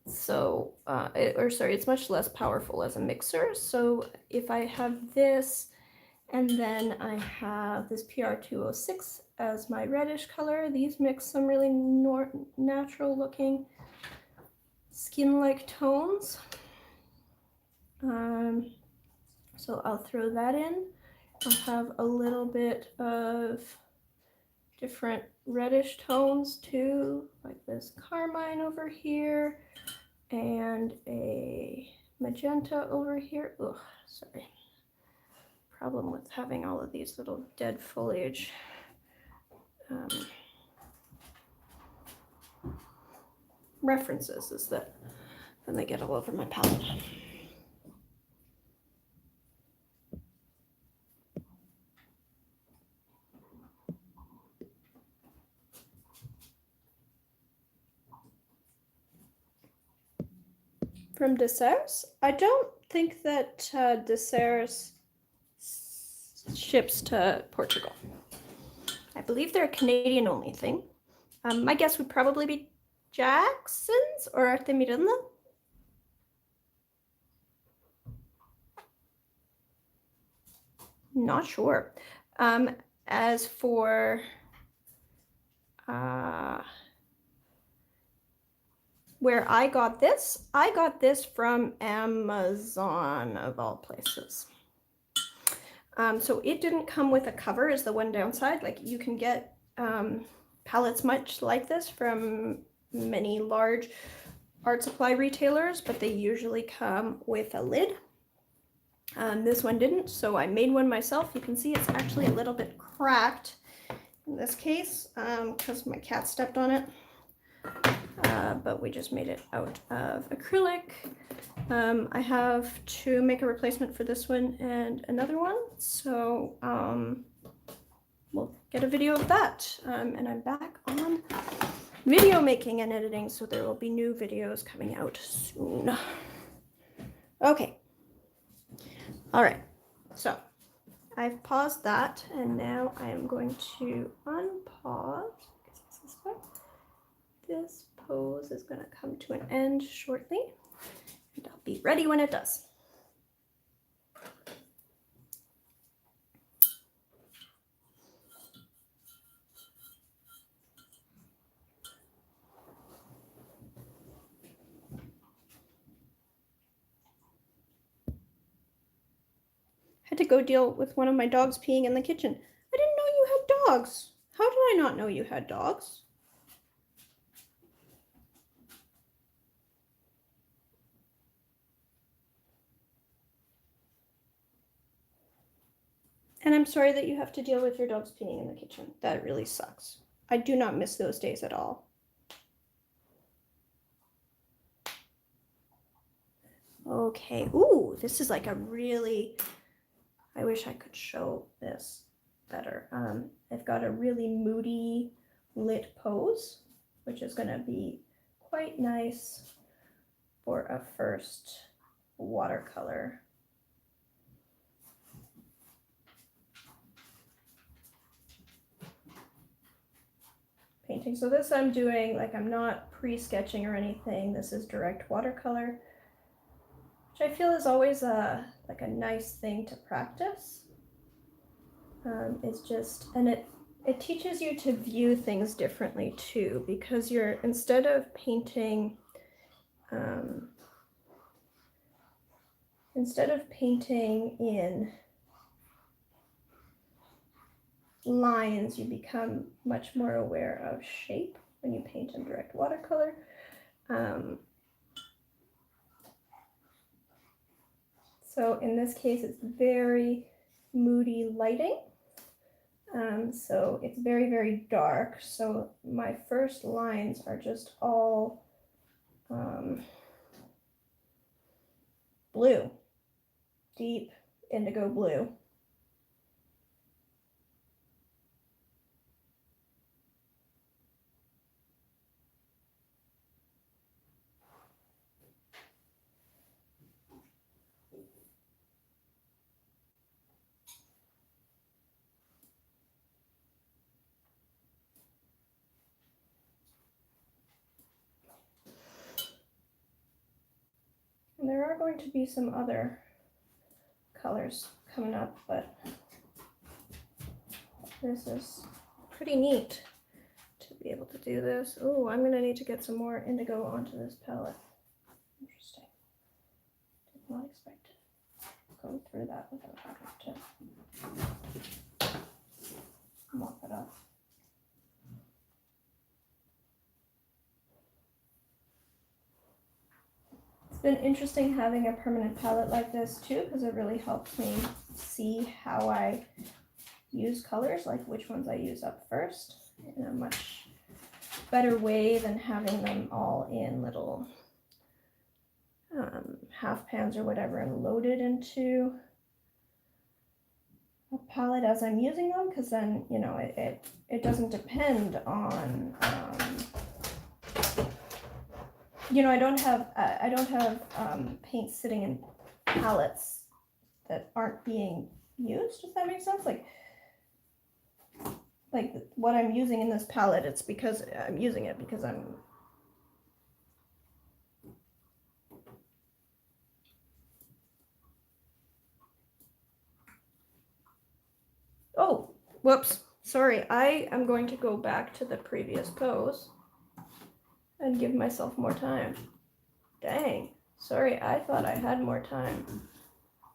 S1: So, it's much less powerful as a mixer. So if I have this, and then I have this PR206 as my reddish color, these mix some really natural looking skin-like tones. So I'll throw that in. I'll have a little bit of different reddish tones too, like this carmine over here, and a magenta over here. Ugh, sorry. Problem with having all of these little dead foliage references is that then they get all over my palette. from Desserts. I don't think that Desserts ships to Portugal. I believe they're a Canadian only thing. My guess would probably be Jackson's or Arte Miranda. Not sure. As for where I got this from Amazon of all places. So it didn't come with a cover is the one downside. Like you can get palettes much like this from many large art supply retailers, but they usually come with a lid. This one didn't, so I made one myself. You can see it's actually a little bit cracked in this case because my cat stepped on it. But we just made it out of acrylic. I have to make a replacement for this one and another one, so we'll get a video of that. And I'm back on video making and editing, so there will be new videos coming out soon. Okay. All right, so I've paused that, and now I am going to unpause. This pose is going to come to an end shortly, and I'll be ready when it does. Had to go deal with one of my dogs peeing in the kitchen. I didn't know you had dogs. How did I not know you had dogs? And I'm sorry that you have to deal with your dogs peeing in the kitchen. That really sucks. I do not miss those days at all. Okay, ooh, this is like a really, I wish I could show this better. I've got a really moody lit pose, which is gonna be quite nice for a first watercolor. Painting. So this I'm doing, like I'm not pre-sketching or anything. This is direct watercolor, which I feel is always like a nice thing to practice. It's just, and it teaches you to view things differently too, because you're, instead of painting in lines, you become much more aware of shape when you paint in direct watercolor. So in this case, it's very moody lighting. So it's very, very dark. So my first lines are just all blue, deep indigo blue. And there are going to be some other colors coming up, but this is pretty neat to be able to do this. Oh, I'm gonna need to get some more indigo onto this palette. Interesting. Did not expect to go through that without having to mop it up. It's been interesting having a permanent palette like this too, because it really helps me see how I use colors, like which ones I use up first, in a much better way than having them all in little half pans or whatever and loaded into a palette as I'm using them, because then, you know, it doesn't depend on you know, I don't have paint sitting in palettes that aren't being used, if that makes sense. Like what I'm using in this palette, it's because I'm using it because I'm oh, whoops, sorry. I am going to go back to the previous pose and give myself more time. Dang, sorry, I thought I had more time,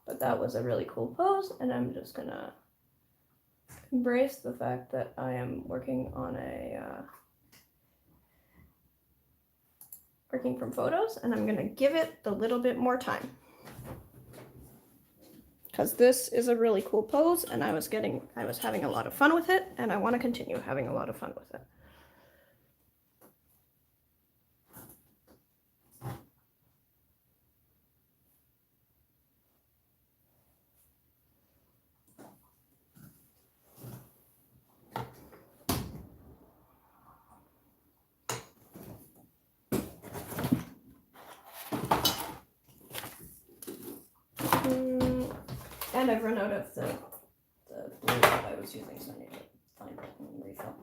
S1: but that was a really cool pose, and I'm just gonna embrace the fact that I am working on working from photos, and I'm gonna give it a little bit more time. Because this is a really cool pose, and I was having a lot of fun with it, and I want to continue having a lot of fun with it. And I've run out of the blue that I was using, so I need to find it and refill.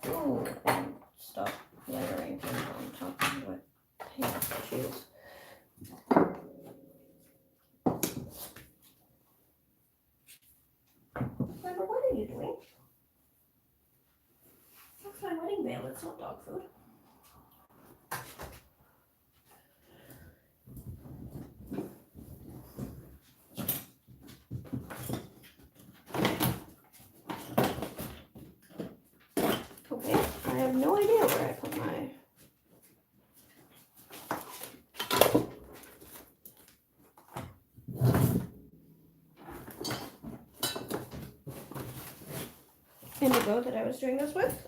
S1: Ooh, and stop layering things on top of what paint I choose. Remember, what are you doing? That's my wedding veil, it's not dog food. Okay, I have no idea where I put my... indigo that I was doing this with.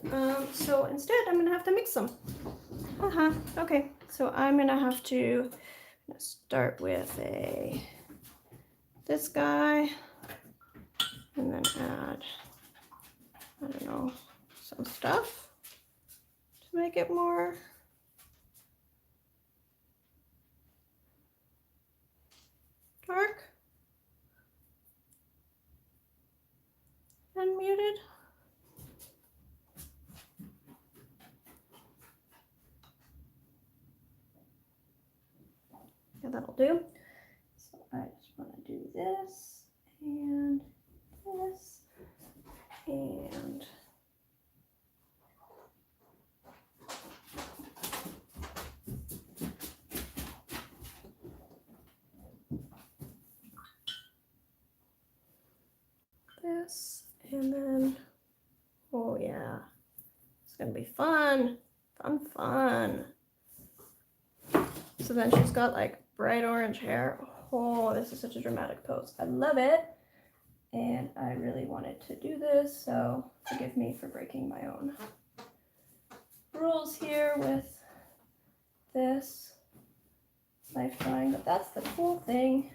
S1: So instead, I'm gonna have to mix them. Okay, so I'm gonna have to start with this guy, and then add, I don't know, some stuff to make it more dark and muted. Yeah, that'll do. So I just want to do this and this and this, and then, oh yeah, it's gonna be fun. So then she's got like bright orange hair. Oh, this is such a dramatic pose. I love it. And I really wanted to do this, so forgive me for breaking my own rules here with this life drawing. But that's the cool thing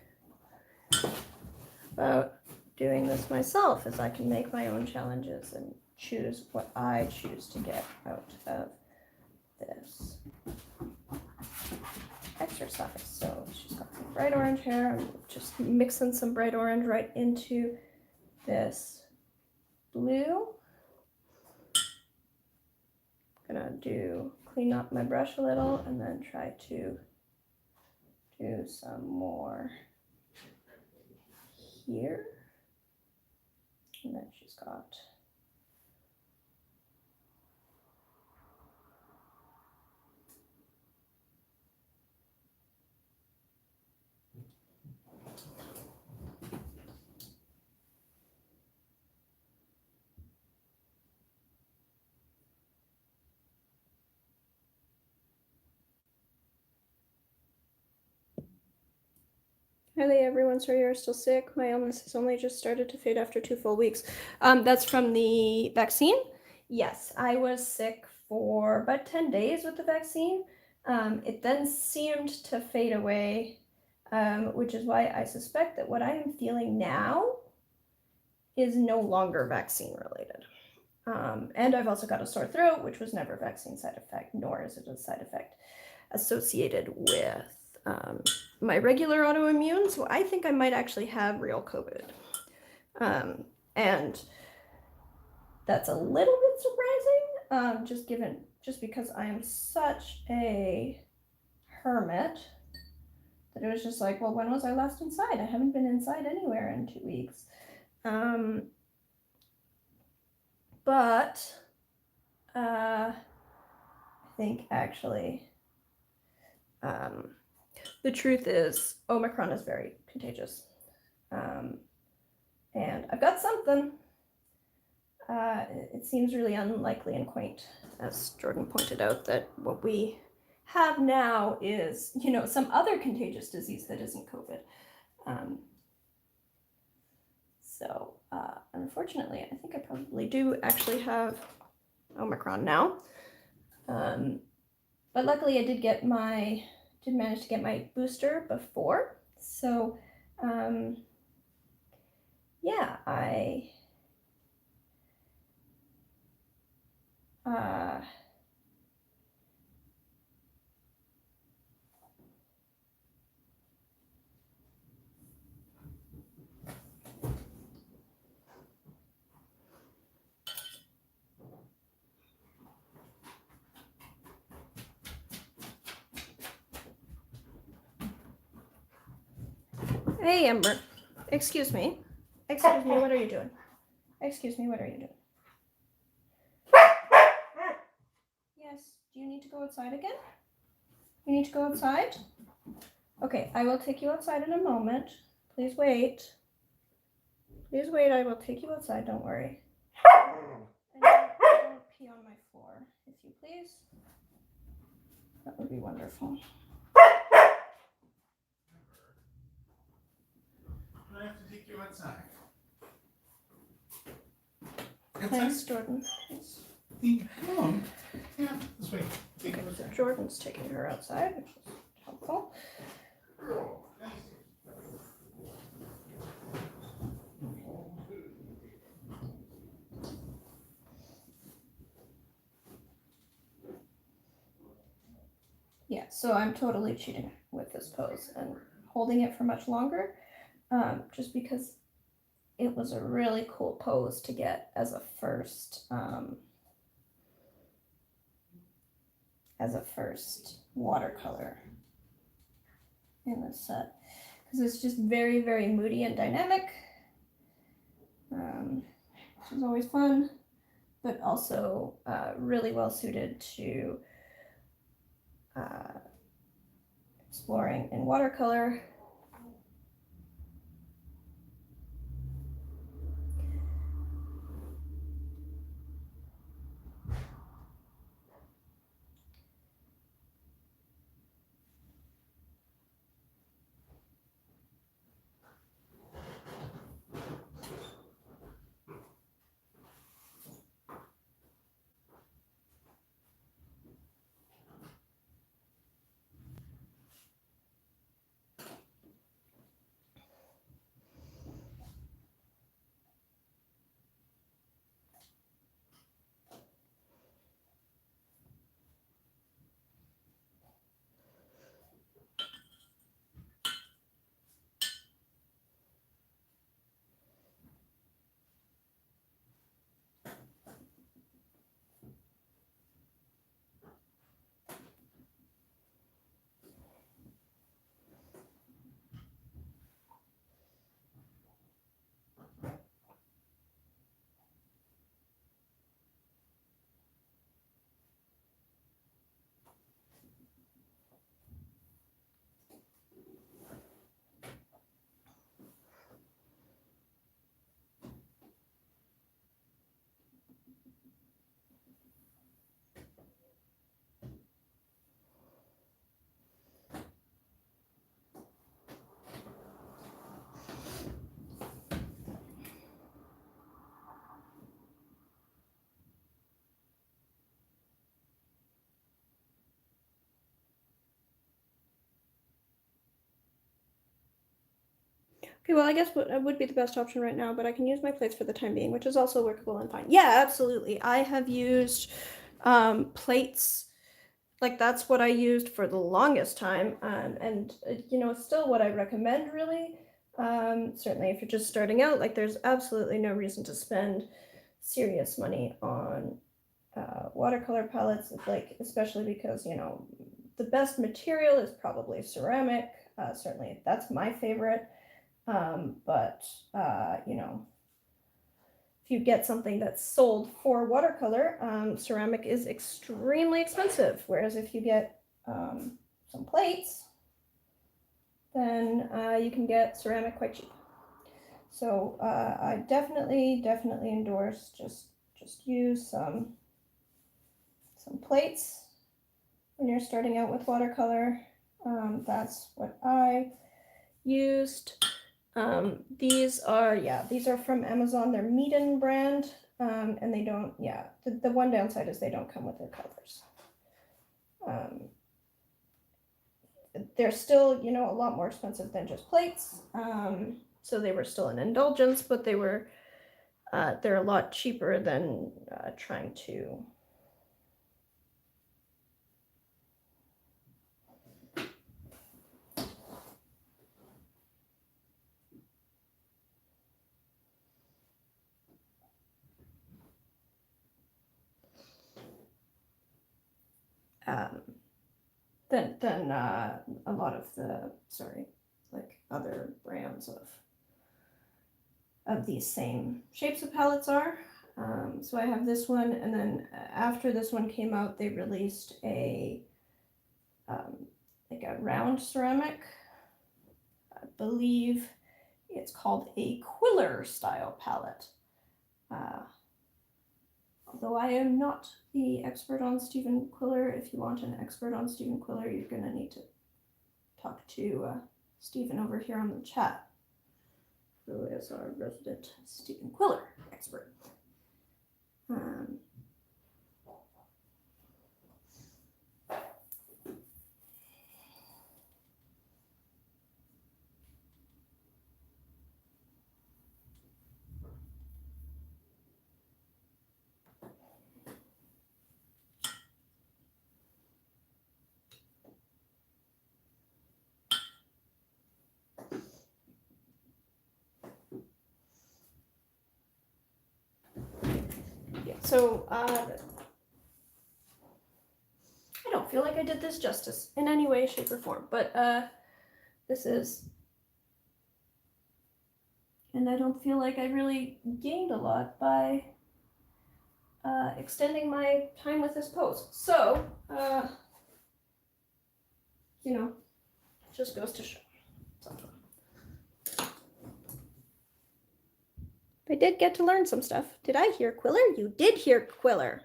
S1: about doing this myself, is I can make my own challenges and choose what I choose to get out of this exercise. So she's got some bright orange hair. I'm just mixing some bright orange right into this blue. I'm gonna clean up my brush a little and then try to do some more here. And then she's got Hi everyone, sorry you're still sick. My illness has only just started to fade after 2 full weeks. That's from the vaccine? Yes, I was sick for about 10 days with the vaccine. It then seemed to fade away, which is why I suspect that what I am feeling now is no longer vaccine related. And I've also got a sore throat, which was never a vaccine side effect, nor is it a side effect. associated with my regular autoimmune. So I think I might actually have real COVID. And that's a little bit surprising, just because I am such a hermit that it was just like, well, when was I last inside? I haven't been inside anywhere in 2 weeks. But I think actually the truth is Omicron is very contagious. And I've got something. It seems really unlikely and quaint, as Jordan pointed out, that what we have now is, some other contagious disease that isn't COVID. So unfortunately, I think I probably do actually have Omicron now. But luckily I did manage to get my booster before. So yeah, Hey, Amber. Excuse me. Excuse me, what are you doing? Excuse me, what are you doing? Yes, do you need to go outside again? You need to go outside? Okay, I will take you outside in a moment. Please wait. Please wait, I will take you outside, don't worry. And don't pee on my floor, if you please. That would be wonderful.
S2: I have to take you outside.
S1: Thanks, Jordan.
S2: Come on. Yeah, this way.
S1: Okay, so Jordan's taking her outside, which is helpful. Yeah, so I'm totally cheating with this pose and holding it for much longer, just because it was a really cool pose to get as a first watercolor in this set, because it's just very, very moody and dynamic, which is always fun, but also really well suited to exploring in watercolor. Okay, well, I guess what would be the best option right now, but I can use my plates for the time being, which is also workable and fine. Yeah, absolutely. I have used plates like that's what I used for the longest time, and you know, it's still what I recommend really. Certainly if you're just starting out, like there's absolutely no reason to spend serious money on watercolor palettes, like especially because, you know, the best material is probably ceramic. Certainly that's my favorite. But you know, if you get something that's sold for watercolor, ceramic is extremely expensive. Whereas if you get some plates, then you can get ceramic quite cheap. So I definitely endorse just use some plates when you're starting out with watercolor. That's what I used. These are from Amazon. They're Meeden brand, and they don't, the one downside is they don't come with their colors. They're still, you know, a lot more expensive than just plates. So they were still an indulgence, but they're a lot cheaper than trying to than a lot of the other brands of these same shapes of palettes are. So I have this one, and then after this one came out, they released a like a round ceramic. I believe it's called a Quiller style palette. Although I am not the expert on Stephen Quiller, if you want an expert on Stephen Quiller, you're going to need to talk to Stephen over here on the chat, who is our resident Stephen Quiller expert. So I don't feel like I did this justice in any way, shape, or form, but this is, and I don't feel like I really gained a lot by extending my time with this pose. So, you know, just goes to show. I did get to learn some stuff. Did I hear Quiller? You did hear Quiller.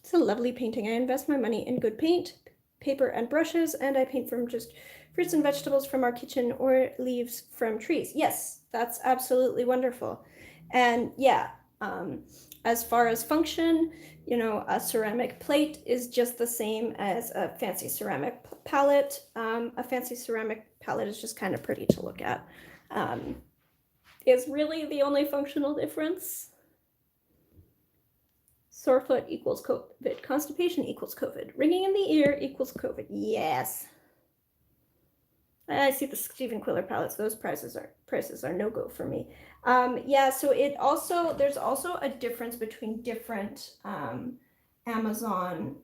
S1: It's a lovely painting. I invest my money in good paint, paper, and brushes, and I paint from just fruits and vegetables from our kitchen or leaves from trees. Yes, that's absolutely wonderful. And yeah, as far as function, you know, a ceramic plate is just the same as a fancy ceramic palette. A fancy ceramic palette is just kind of pretty to look at. Is really the only functional difference. Sore foot equals COVID. Constipation equals COVID. Ringing in the ear equals COVID. Yes. I see the Stephen Quiller palettes. Those prices are no go for me. Yeah. So there's also a difference between different Amazon,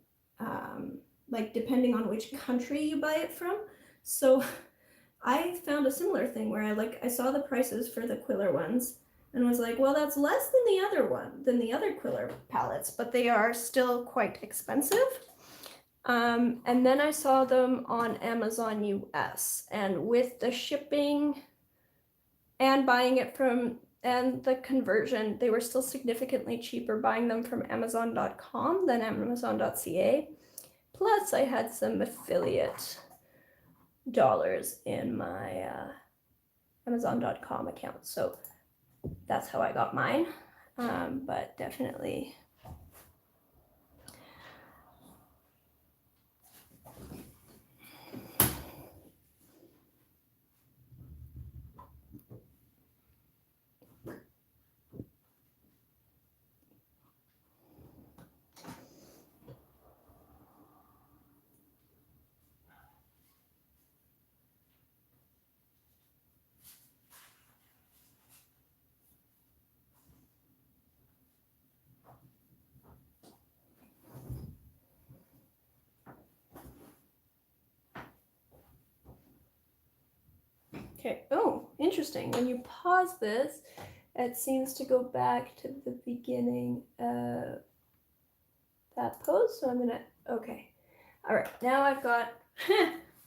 S1: like depending on which country you buy it from. So I found a similar thing where I saw the prices for the Quiller ones and was like, well, that's less than the other Quiller palettes, but they are still quite expensive. And then I saw them on Amazon US, and with the shipping and buying it and the conversion, they were still significantly cheaper buying them from Amazon.com than Amazon.ca. Plus, I had some affiliate dollars in my Amazon.com account, so that's how I got mine. But definitely Okay, oh, interesting. When you pause this, it seems to go back to the beginning of that pose. So I'm gonna, okay. All right, now I've got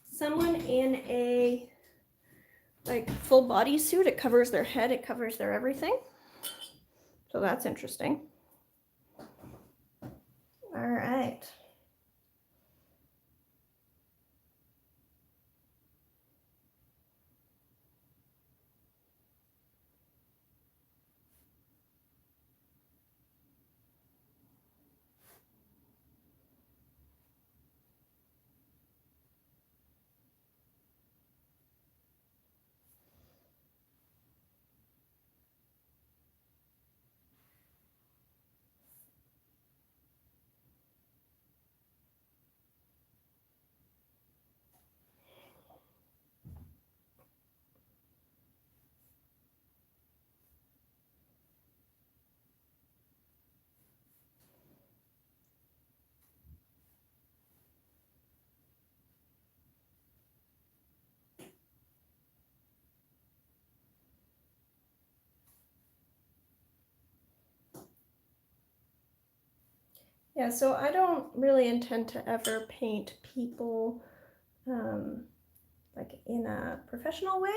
S1: someone in a like full body suit. It covers their head, it covers their everything. So that's interesting. All right. Yeah, so I don't really intend to ever paint people like in a professional way,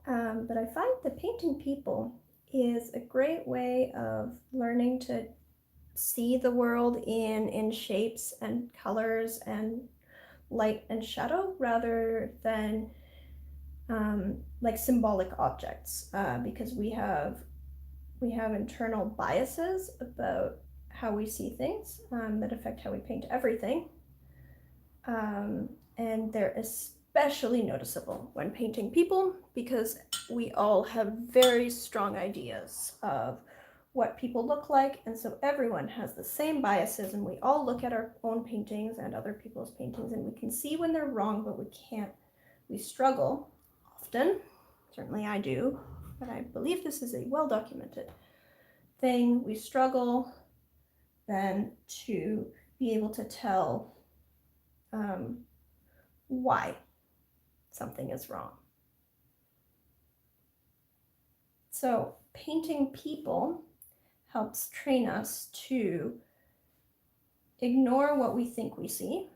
S1: but I find that painting people is a great way of learning to see the world in shapes and colors and light and shadow rather than like symbolic objects, because we have internal biases about how we see things that affect how we paint everything. And they're especially noticeable when painting people because we all have very strong ideas of what people look like, and so everyone has the same biases, and we all look at our own paintings and other people's paintings and we can see when they're wrong, but we struggle often, certainly I do, but I believe this is a well-documented thing. We struggle then to be able to tell why something is wrong. So painting people helps train us to ignore what we think we see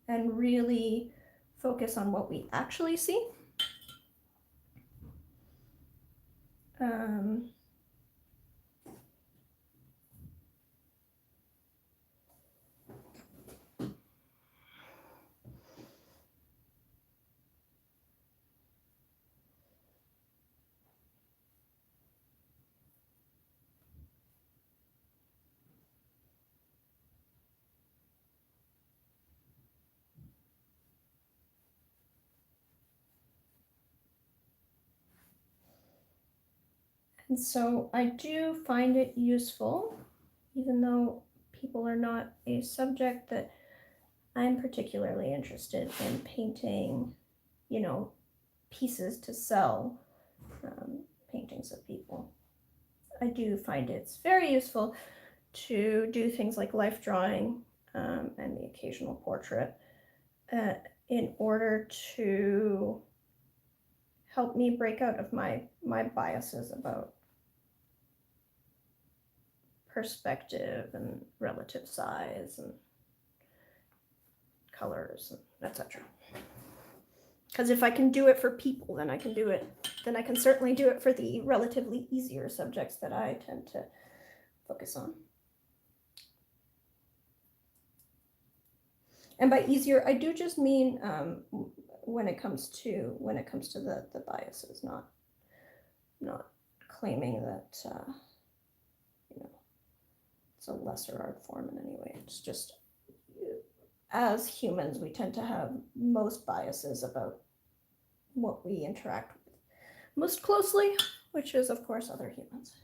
S1: and really focus on what we actually see. And so I do find it useful, even though people are not a subject that I'm particularly interested in painting, you know, pieces to sell, paintings of people. I do find it's very useful to do things like life drawing and the occasional portrait in order to help me break out of my biases about perspective and relative size and colors, etc. Because if I can do it for people, then I can certainly do it for the relatively easier subjects that I tend to focus on. And by easier, I do just mean when it comes to the biases, not claiming that you know, it's a lesser art form in any way. It's just, as humans, we tend to have most biases about what we interact with most closely, which is, of course, other humans.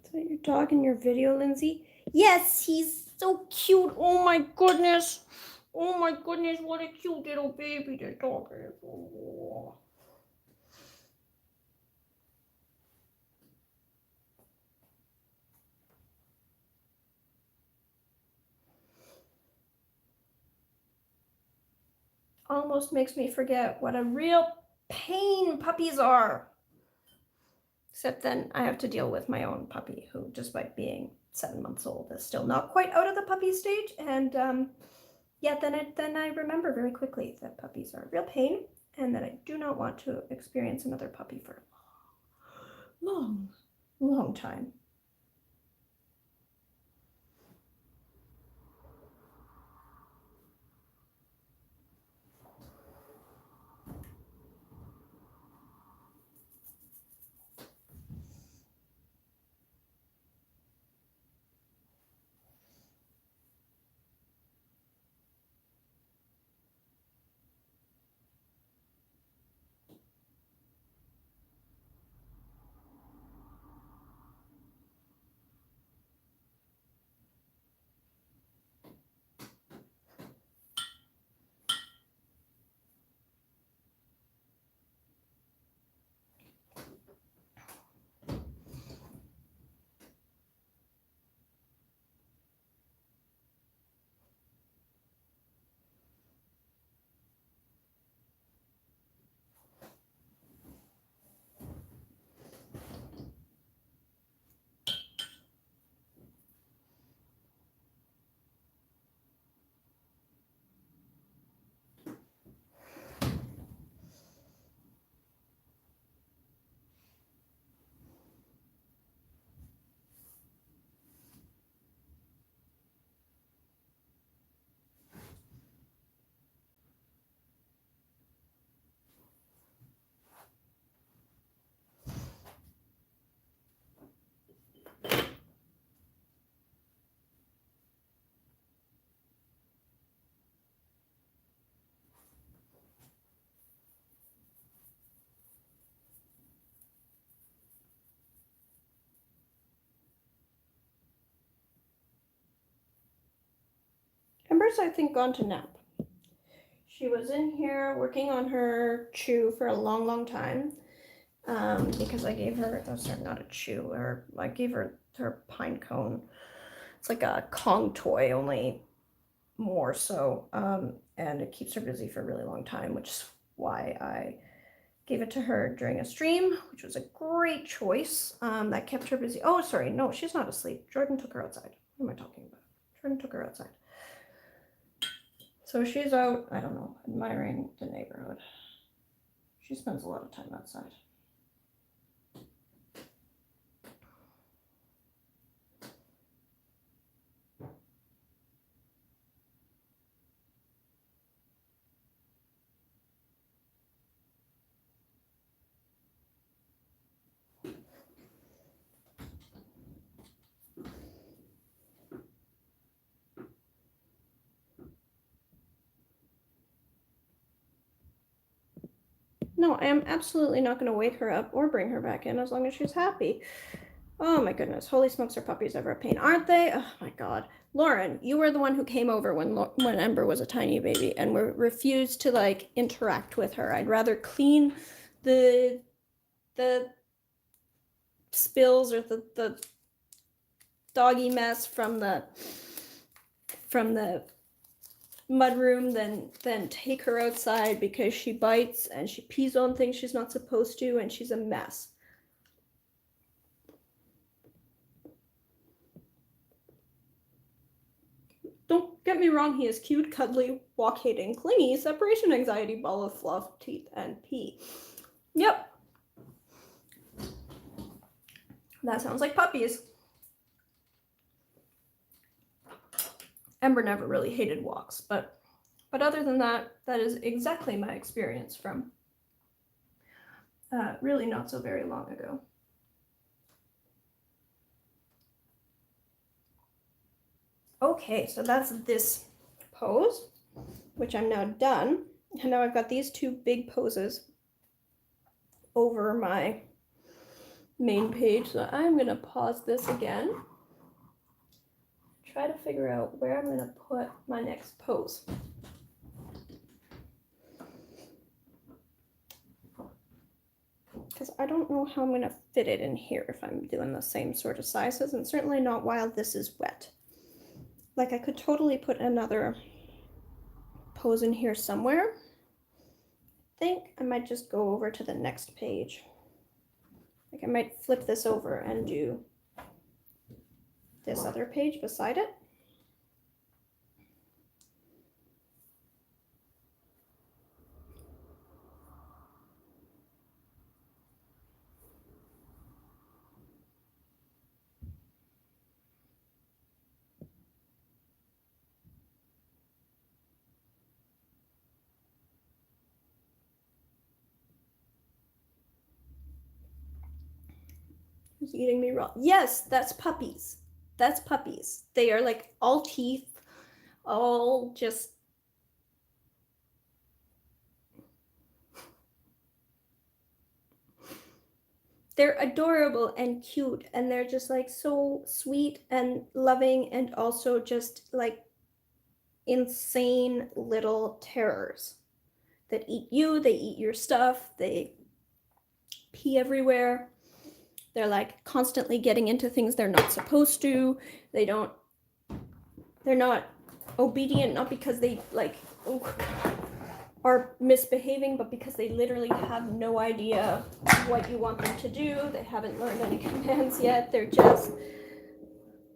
S1: Is that your dog in your video, Lindsay? Yes, he's so cute. Oh my goodness. Oh my goodness, what a cute little baby the dog is. Oh. Almost makes me forget what a real pain puppies are. Except then I have to deal with my own puppy, who, despite being 7 months old, is still not quite out of the puppy stage. And then I remember very quickly that puppies are a real pain, and that I do not want to experience another puppy for a long, long time. Ember's, I think, gone to nap. She was in here working on her chew for a long, long time, because I gave her, oh, sorry, not a chew, or I gave her her pine cone. It's like a Kong toy, only more so, and it keeps her busy for a really long time, which is why I gave it to her during a stream, which was a great choice. That kept her busy. Oh, sorry, no, she's not asleep. Jordan took her outside. What am I talking about? Jordan took her outside. So she's out, I don't know, admiring the neighborhood. She spends a lot of time outside. No, I am absolutely not going to wake her up or bring her back in as long as she's happy. Oh my goodness, holy smokes, are puppies ever a pain, aren't they? Oh my god. Lauren, you were the one who came over when Ember was a tiny baby and refused to like interact with her. I'd rather clean the spills or the doggy mess from the mudroom than take her outside, because she bites and she pees on things she's not supposed to, and she's a mess. Don't get me wrong, he is cute, cuddly, walk-hating, clingy, separation anxiety, ball of fluff, teeth, and pee. Yep. That sounds like puppies. Ember never really hated walks, but other than that, that is exactly my experience from really not so very long ago. Okay, so that's this pose, which I'm now done. And now I've got these two big poses over my main page, so I'm gonna pause this again. Try to figure out where I'm gonna put my next pose. Because I don't know how I'm gonna fit it in here if I'm doing the same sort of sizes, and certainly not while this is wet. Like, I could totally put another pose in here somewhere. I think I might just go over to the next page. Like, I might flip this over and do this other page beside it. Who's eating me raw? Yes, that's puppies. That's puppies. They are like all teeth, all just. They're adorable and cute, and they're just like so sweet and loving, and also just like insane little terrors that eat you. They eat your stuff. They pee everywhere. They're like constantly getting into things they're not supposed to. They're not obedient, not because they like are misbehaving, but because they literally have no idea what you want them to do. They haven't learned any commands yet. They're just,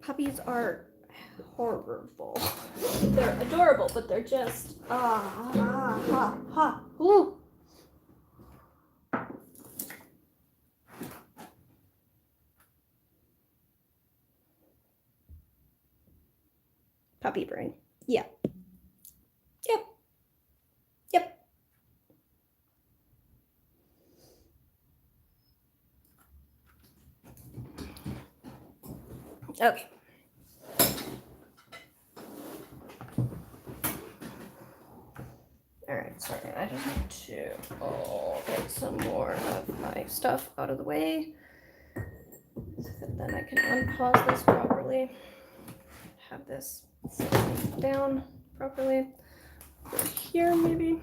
S1: puppies are horrible. They're adorable, but they're just ooh. Puppy brain. Yeah. Yep. Yep. Okay. Alright, sorry, I just need to get some more of my stuff out of the way. So that then I can unpause this properly. Have this sit down properly. Over here, maybe.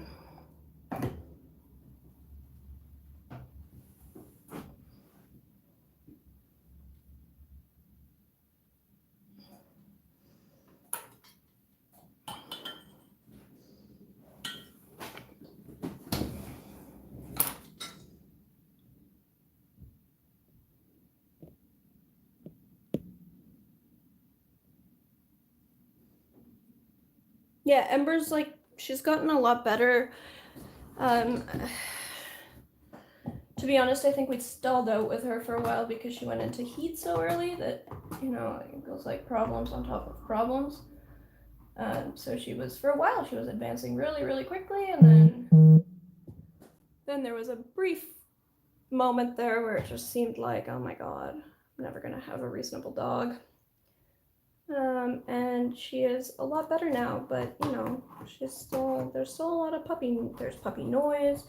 S1: Yeah, Ember's like, she's gotten a lot better. To be honest, I think we'd stalled out with her for a while because she went into heat so early that, you know, it goes like problems on top of problems. So she was, for a while, she was advancing really, really quickly, and then there was a brief moment there where it just seemed like, oh my god, I'm never gonna have a reasonable dog. And she is a lot better now, but you know, there's still a lot of there's puppy noise,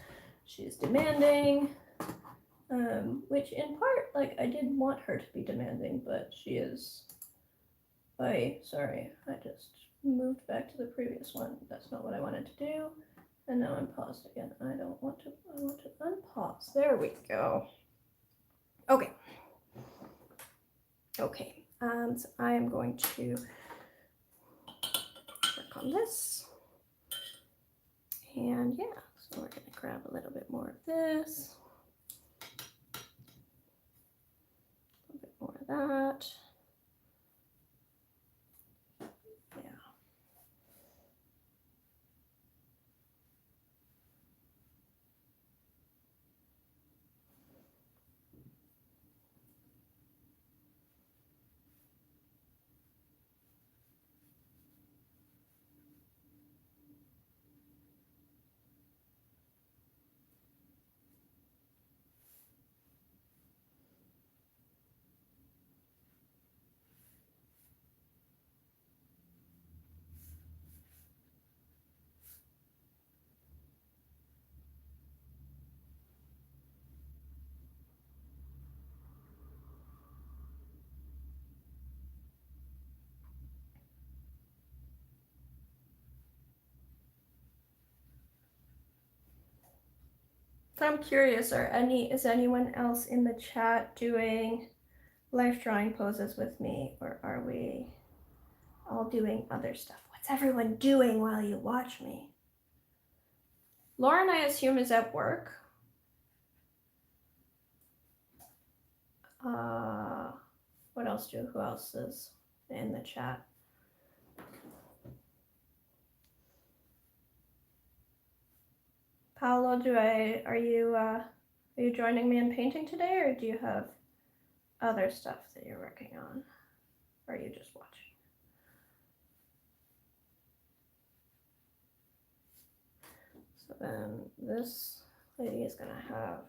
S1: she's demanding, which in part, like, I did want her to be demanding, but she is, sorry, I just moved back to the previous one, that's not what I wanted to do, and now I'm paused again. I want to unpause, there we go. Okay, so I am going to work on this. And yeah, so we're going to grab a little bit more of this. A little bit more of that. Yeah. I'm curious, is anyone else in the chat doing life drawing poses with me, or are we all doing other stuff? What's everyone doing while you watch me? Lauren, I assume, is at work. Who else is in the chat? Paolo, are you joining me in painting today, or do you have other stuff that you're working on? Or are you just watching? So then this lady is gonna have,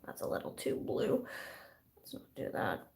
S1: that's a little too blue. Let's not do that.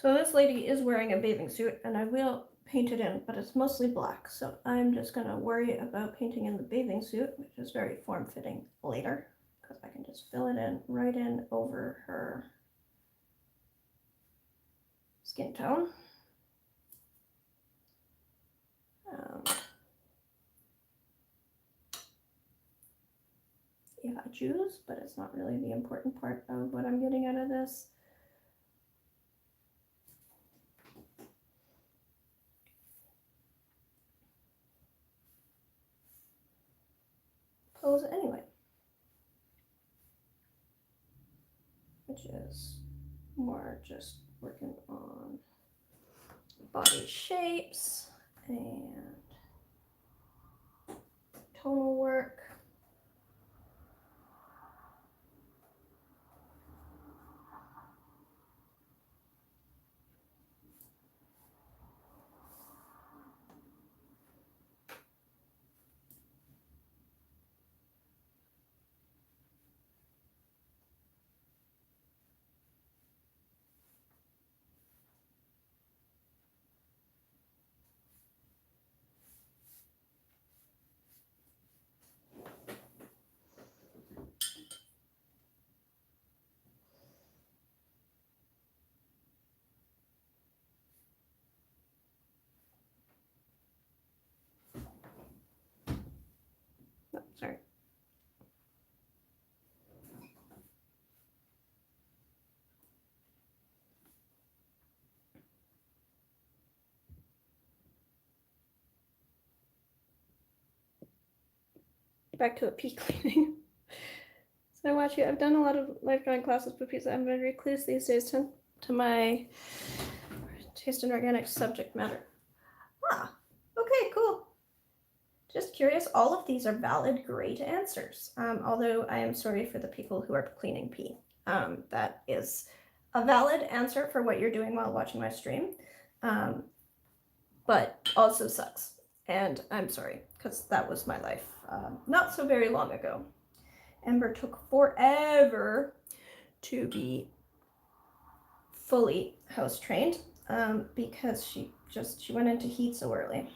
S1: So this lady is wearing a bathing suit, and I will paint it in, but it's mostly black. So I'm just gonna worry about painting in the bathing suit, which is very form-fitting, later, because I can just fill it in right in over her skin tone. If I choose, but it's not really the important part of what I'm getting out of this. Pose anyway, which is more just working on body shapes and tonal work. Oh, sorry. Back to a pea cleaning. So I watch you. I've done a lot of life drawing classes with peas. I'm very recluse these days to my taste in organic subject matter. Ah, okay, cool. Just curious, all of these are valid, great answers. Although I am sorry for the people who are cleaning pee. That is a valid answer for what you're doing while watching my stream, but also sucks. And I'm sorry, because that was my life not so very long ago. Ember took forever to be fully house trained because she went into heat so early.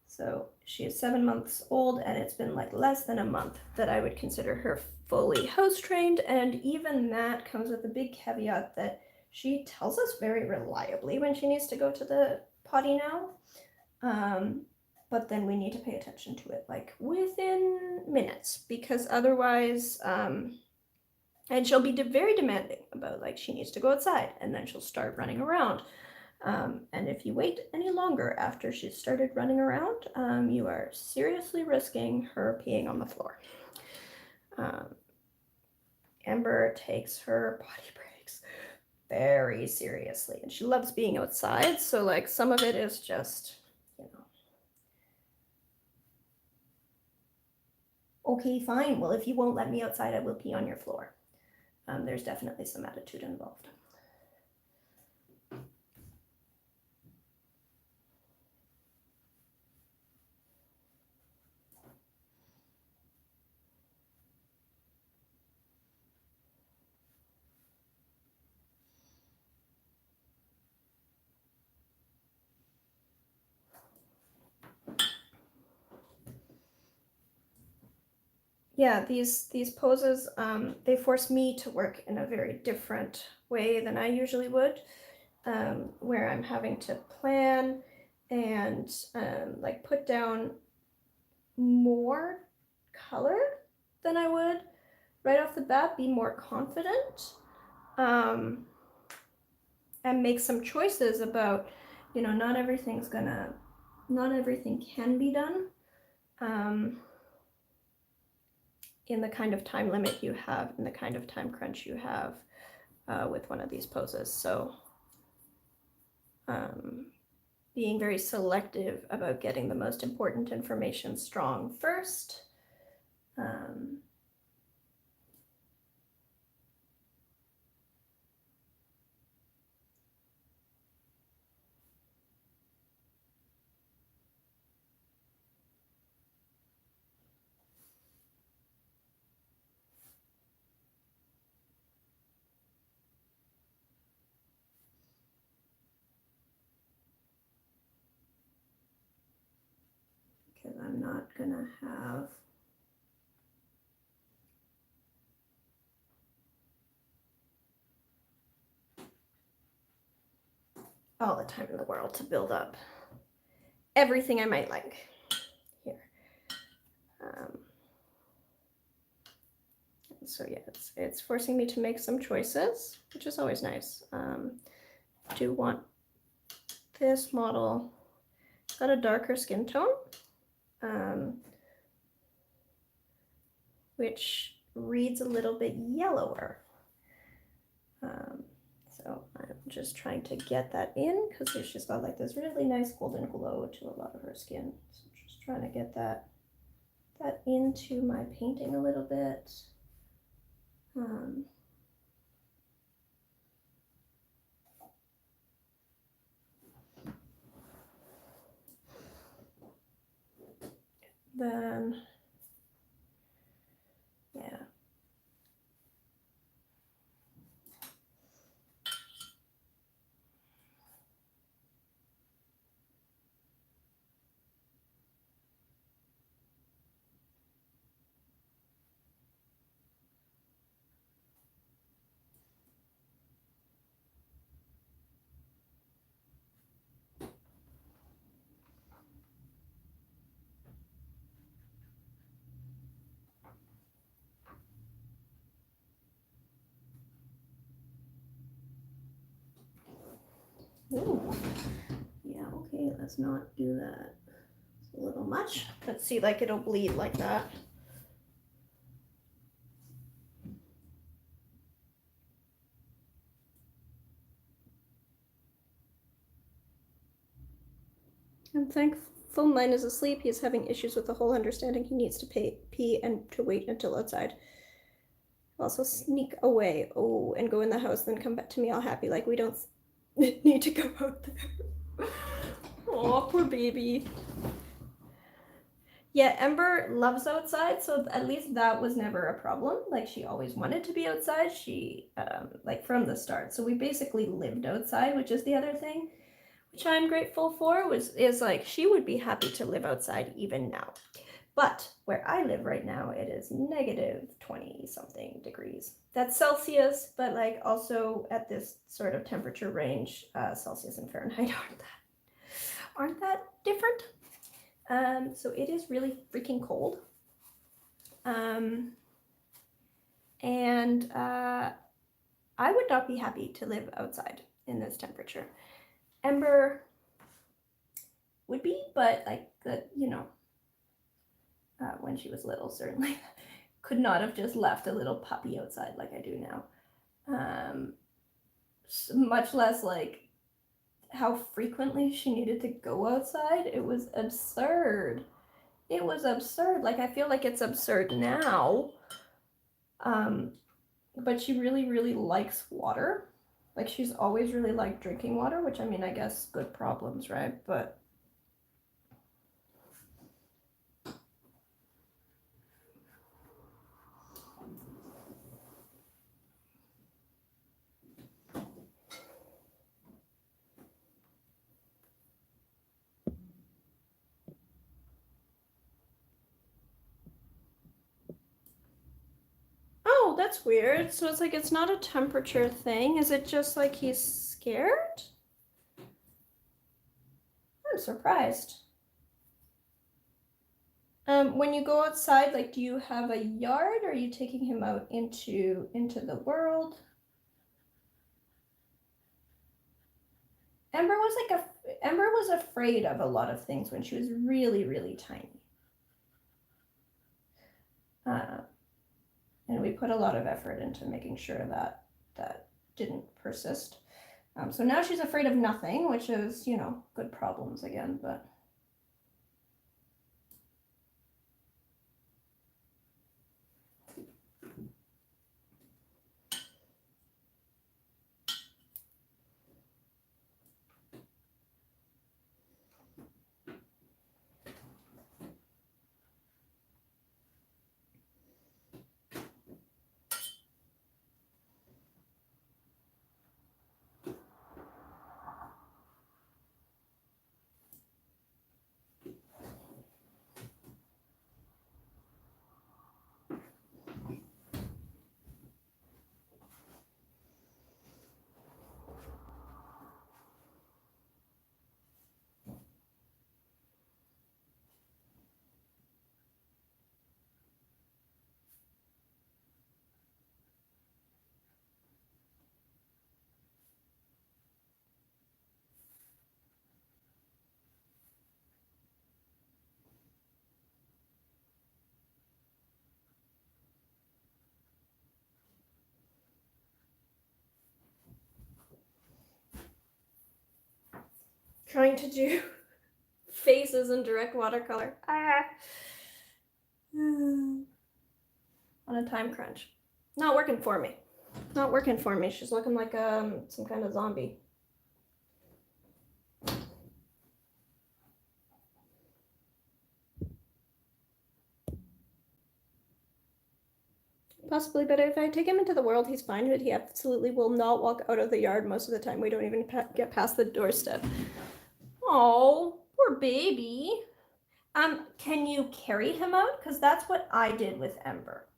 S1: So she is 7 months old, and it's been like less than a month that I would consider her fully house trained, and even that comes with a big caveat that she tells us very reliably when she needs to go to the potty now. But then we need to pay attention to it like within minutes, because otherwise, and she'll be very demanding about, like, she needs to go outside, and then she'll start running around. And if you wait any longer after she's started running around, you are seriously risking her peeing on the floor. Amber takes her potty breaks very seriously, and she loves being outside, so like some of it is just okay, fine. Well, if you won't let me outside, I will pee on your floor. There's definitely some attitude involved. Yeah, these poses, they force me to work in a very different way than I usually would, where I'm having to plan and like put down more color than I would right off the bat, be more confident, and make some choices about, not everything can be done. In the kind of time limit you have, in the kind of time crunch you have with one of these poses. So being very selective about getting the most important information strong first. Because I'm not gonna have all the time in the world to build up everything I might like here. So yeah, it's forcing me to make some choices, which is always nice. Do want this model, it's got a darker skin tone, which reads a little bit yellower. So I'm just trying to get that in because she's got like this really nice golden glow to a lot of her skin. So just trying to get that into my painting a little bit. Then, yeah. Ooh. Yeah, okay, let's not do that. It's a little much. Let's see, like it'll bleed like that. I'm thankful mine is asleep. He is having issues with the whole understanding he needs to pee and to wait until outside. Also sneak away, oh, and go in the house, then come back to me all happy like we don't need to go out there. Oh, poor baby. Yeah, Ember loves outside, so at least that was never a problem. Like, she always wanted to be outside. She, like, from the start. So we basically lived outside, which is the other thing, which I'm grateful for, is like, she would be happy to live outside even now. But where I live right now, it is negative 20-something degrees. That's Celsius, but, like, also at this sort of temperature range, Celsius and Fahrenheit aren't that different. So it is really freaking cold. And I would not be happy to live outside in this temperature. Ember would be, but like when she was little, certainly could not have just left a little puppy outside like I do now. Much less like how frequently she needed to go outside. It was absurd. it was absurd. Like, I feel like it's absurd now. But she really, really likes water. Like, she's always really liked drinking water, which, I mean, I guess good problems, right? But oh, that's weird. So it's like it's not a temperature thing. Is it just like he's scared? I'm surprised. When you go outside, like, do you have a yard? Or are you taking him out into the world? Ember was afraid of a lot of things when she was really, really tiny. And we put a lot of effort into making sure that that didn't persist. So now she's afraid of nothing, which is, you know, good problems again, but. Trying to do faces in direct watercolor. On a time crunch. Not working for me. Not working for me. She's looking like some kind of zombie. Possibly, but if I take him into the world, he's fine. But he absolutely will not walk out of the yard most of the time. We don't even get past the doorstep. Oh, poor baby. Can you carry him out? Because that's what I did with Ember.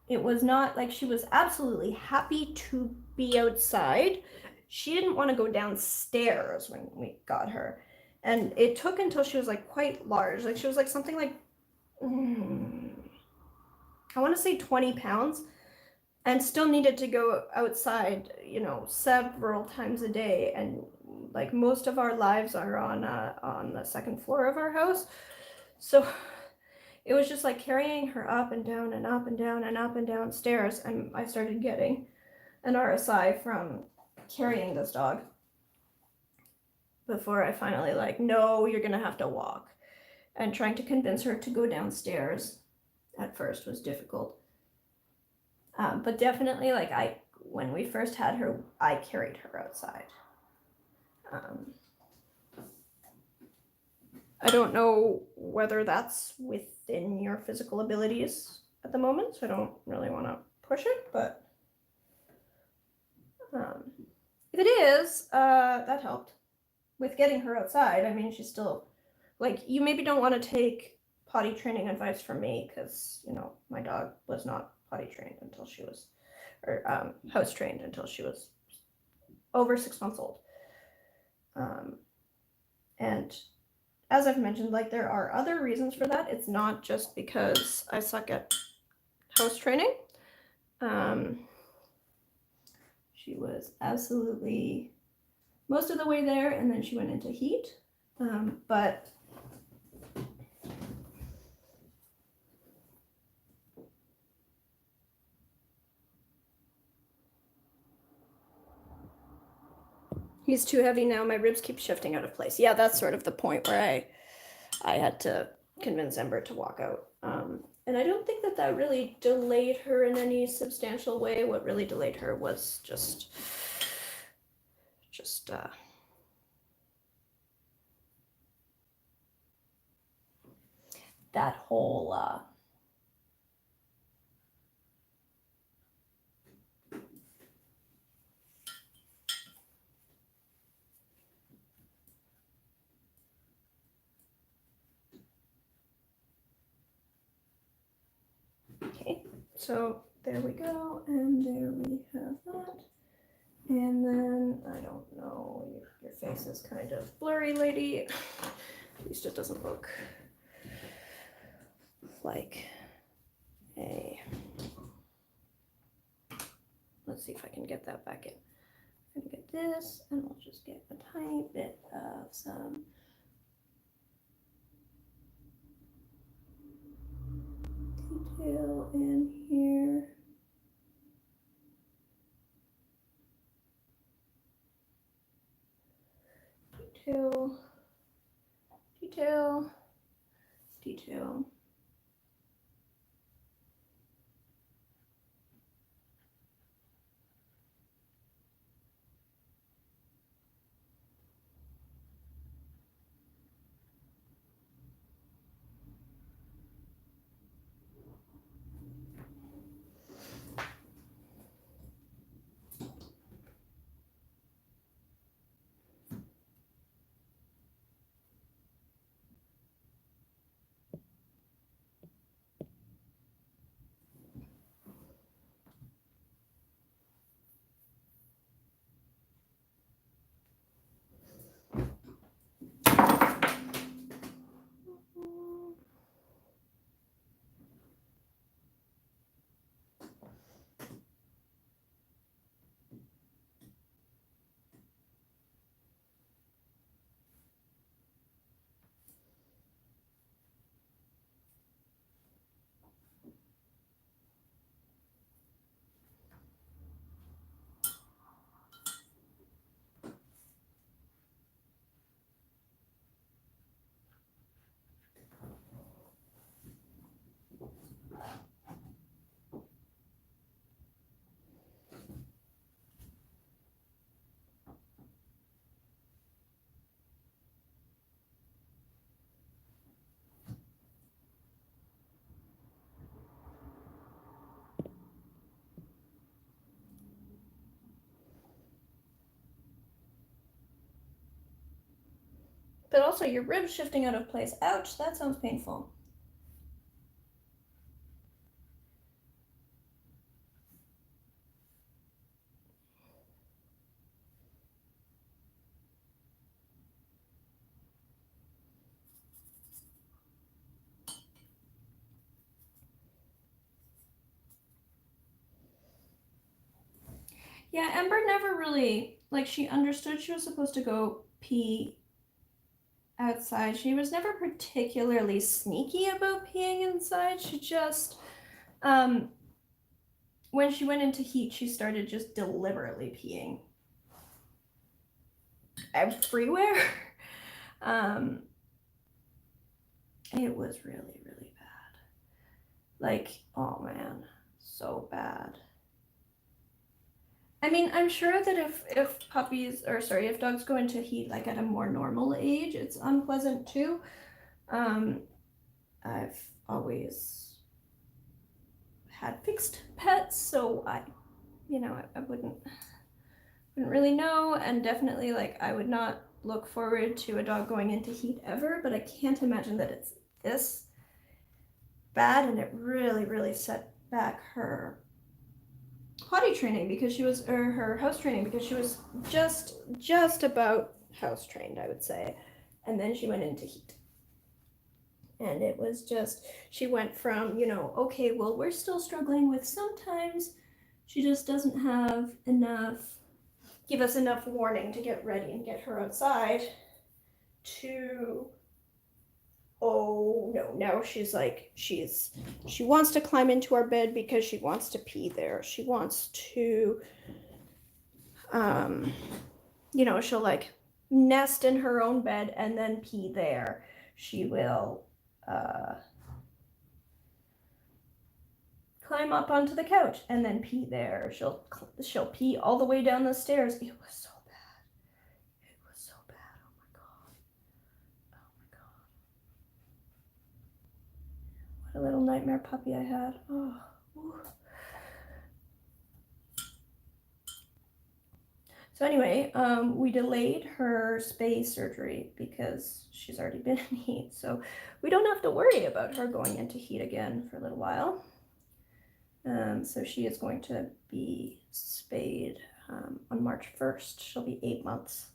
S1: It was not like she was absolutely happy to be outside. She didn't want to go downstairs when we got her. And it took until she was like quite large. Like, she was like something like, I want to say 20 pounds, and still needed to go outside, you know, several times a day. And like, most of our lives are on the second floor of our house. So it was just like carrying her up and down and up and down and up and down stairs. And I started getting an RSI from carrying this dog before I finally like, no, you're gonna have to walk. And trying to convince her to go downstairs at first was difficult. But definitely, like, when we first had her, I carried her outside. I don't know whether that's within your physical abilities at the moment, so I don't really want to push it, but if it is, that helped with getting her outside. I mean, she's still, like, you maybe don't want to take potty training advice from me, because, you know, my dog was not potty trained until she was, or house trained until she was over 6 months old. And as I've mentioned, like, there are other reasons for that. It's not just because I suck at house training. She was absolutely most of the way there, and then she went into heat. But he's too heavy now. My ribs keep shifting out of place. Yeah, that's sort of the point where I had to convince Ember to walk out. And I don't think that that really delayed her in any substantial way. What really delayed her was just that whole okay, so there we go, and there we have that. And then, I don't know, your face is kind of blurry, lady. At least it doesn't look like a... Let's see if I can get that back in. I'm gonna get this, and we'll just get a tiny bit of some detail in here. Detail, detail, detail. But also your ribs shifting out of place. Ouch, that sounds painful. Yeah, Ember never really, like, she understood she was supposed to go pee outside. She was never particularly sneaky about peeing inside. She just, when she went into heat, she started just deliberately peeing everywhere. It was really, really bad. Like, oh man, so bad. I mean, I'm sure that if puppies, or sorry, if dogs go into heat like at a more normal age, it's unpleasant too. I've always had fixed pets, so I wouldn't really know, and definitely like I would not look forward to a dog going into heat ever, but I can't imagine that it's this bad, and it really, really set back her potty training because she was, or her house training because she was just about house trained, I would say, and then she went into heat. And it was just, she went from, okay, well, we're still struggling with sometimes she just doesn't have enough, give us enough warning to get ready and get her outside, to, oh no, now she's like, she wants to climb into our bed because she wants to pee there. She wants to, she'll like nest in her own bed and then pee there. she will climb up onto the couch and then pee there. She'll pee all the way down the stairs. It was so bad. It was so bad. Oh my god. Oh my god. What a little nightmare puppy I had. Oh. Whew. So anyway, we delayed her spay surgery because she's already been in heat. So we don't have to worry about her going into heat again for a little while. So she is going to be spayed on March 1st. She'll be 8 months.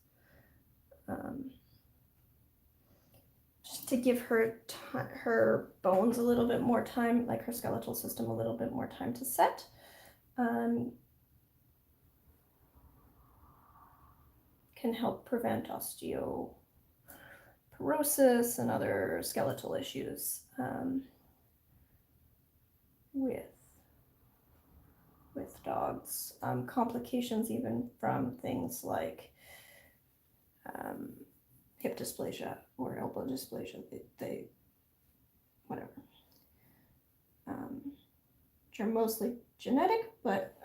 S1: Just to give her her bones a little bit more time, like her skeletal system a little bit more time to set. Can help prevent osteoporosis and other skeletal issues with dogs. Complications even from things like hip dysplasia or elbow dysplasia. They whatever. Which are mostly genetic, but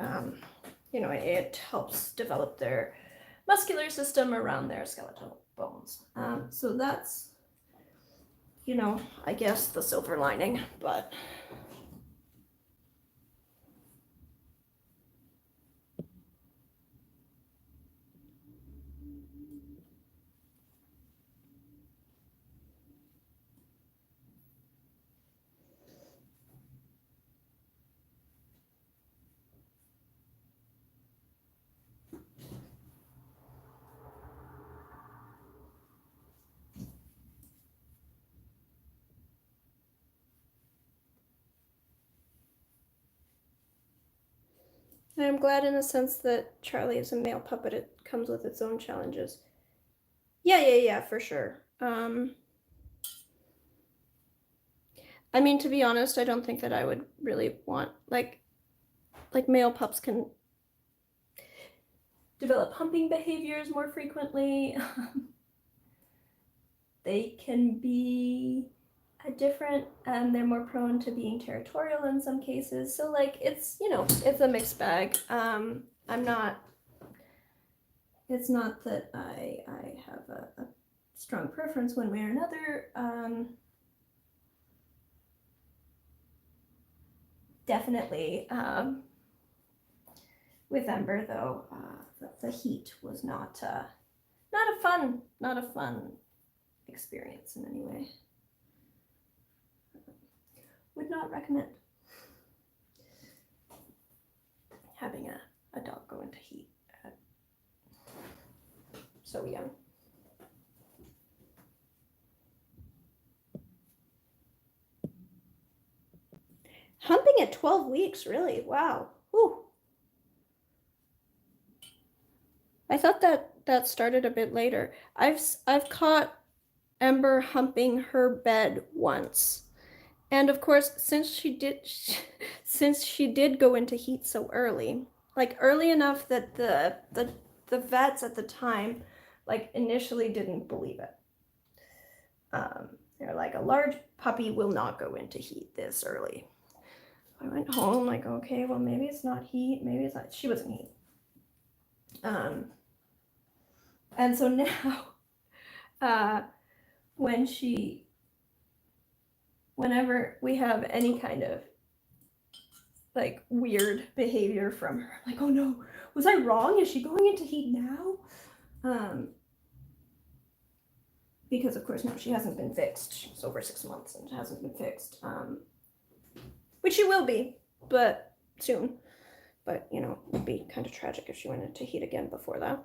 S1: you know, it helps develop their muscular system around their skeletal bones. So that's, you know, I guess the silver lining, but I'm glad in the sense that Charlie is a male puppet. It comes with its own challenges. Yeah, for sure. I mean, to be honest, I don't think that I would really want, like male pups can develop humping behaviors more frequently. They can be different, and they're more prone to being territorial in some cases. So like, it's, you know, it's a mixed bag. It's not that I have a strong preference one way or another. Definitely with Ember though, the heat was not a fun experience in any way. Would not recommend having a dog go into heat so young. Humping at 12 weeks, really? Wow. Whew. I thought that started a bit later. I've caught Ember humping her bed once. And of course, since she did go into heat so early, like early enough that the vets at the time, like, initially didn't believe it. They're like, a large puppy will not go into heat this early. I went home like, okay, well, maybe it's not heat, maybe it's not. She was in heat. And so now, whenever we have any kind of like weird behavior from her, I'm like, oh no, was I wrong? Is she going into heat now? Because of course, no, she hasn't been fixed. She's over 6 months and hasn't been fixed. Which she will be, but soon. But, you know, it would be kind of tragic if she went into heat again before that.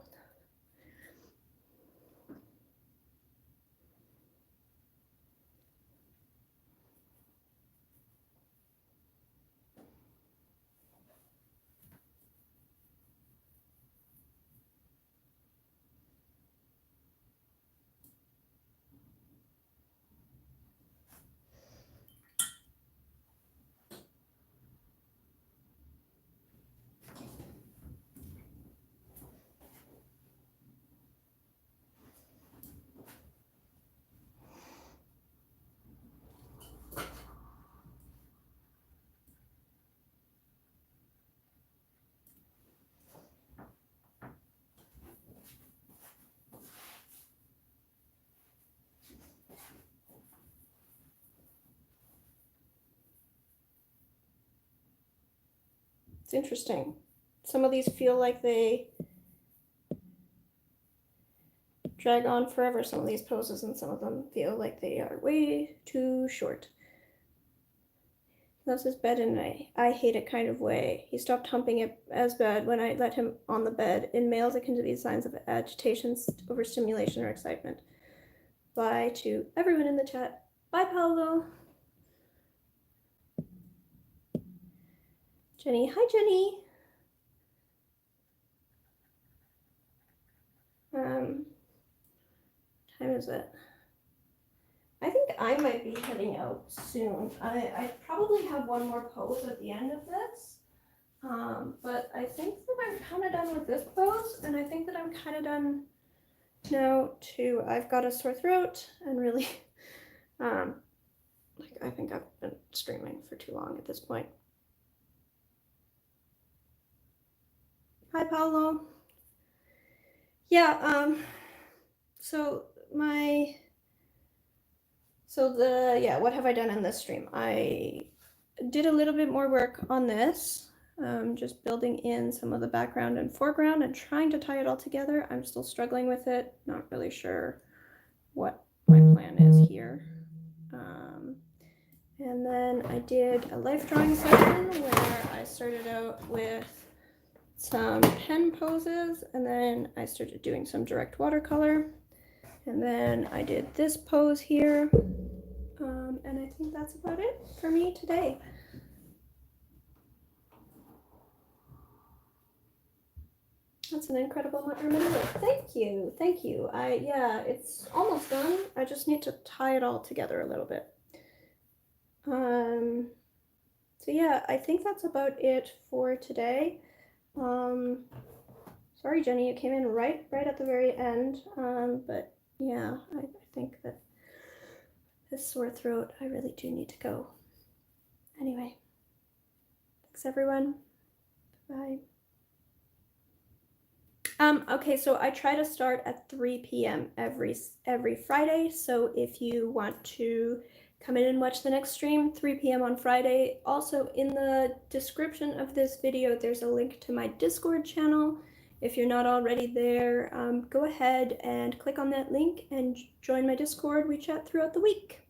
S1: It's interesting. Some of these feel like they drag on forever, some of these poses, and some of them feel like they are way too short. He loves his bed in an I hate it kind of way. He stopped humping it as bad when I let him on the bed. In males, it can be signs of agitation, overstimulation, or excitement. Bye to everyone in the chat. Bye, Paolo. Jenny. Hi, Jenny. Time is it? I think I might be heading out soon. I probably have one more pose at the end of this, but I think that I'm kind of done with this pose, and I think that I'm kind of done now too. I've got a sore throat, and really, like I think I've been streaming for too long at this point. Hi, Paolo. Yeah, what have I done in this stream? I did a little bit more work on this, just building in some of the background and foreground and trying to tie it all together. I'm still struggling with it, not really sure what my plan is here. And then I did a life drawing session where I started out with some pen poses, and then I started doing some direct watercolor, and then I did this pose here, and I think that's about it for me today. That's an incredible remember. Thank you, thank you. Yeah, it's almost done. I just need to tie it all together a little bit. So yeah, I think that's about it for today. Sorry, Jenny, you came in right at the very end. But yeah, I think that this sore throat, I really do need to go. Anyway, thanks everyone. Bye. Okay, so I try to start at 3 p.m. every Friday. So if you want to come in and watch the next stream, 3 p.m. on Friday. Also, in the description of this video, there's a link to my Discord channel. If you're not already there, go ahead and click on that link and join my Discord. We chat throughout the week.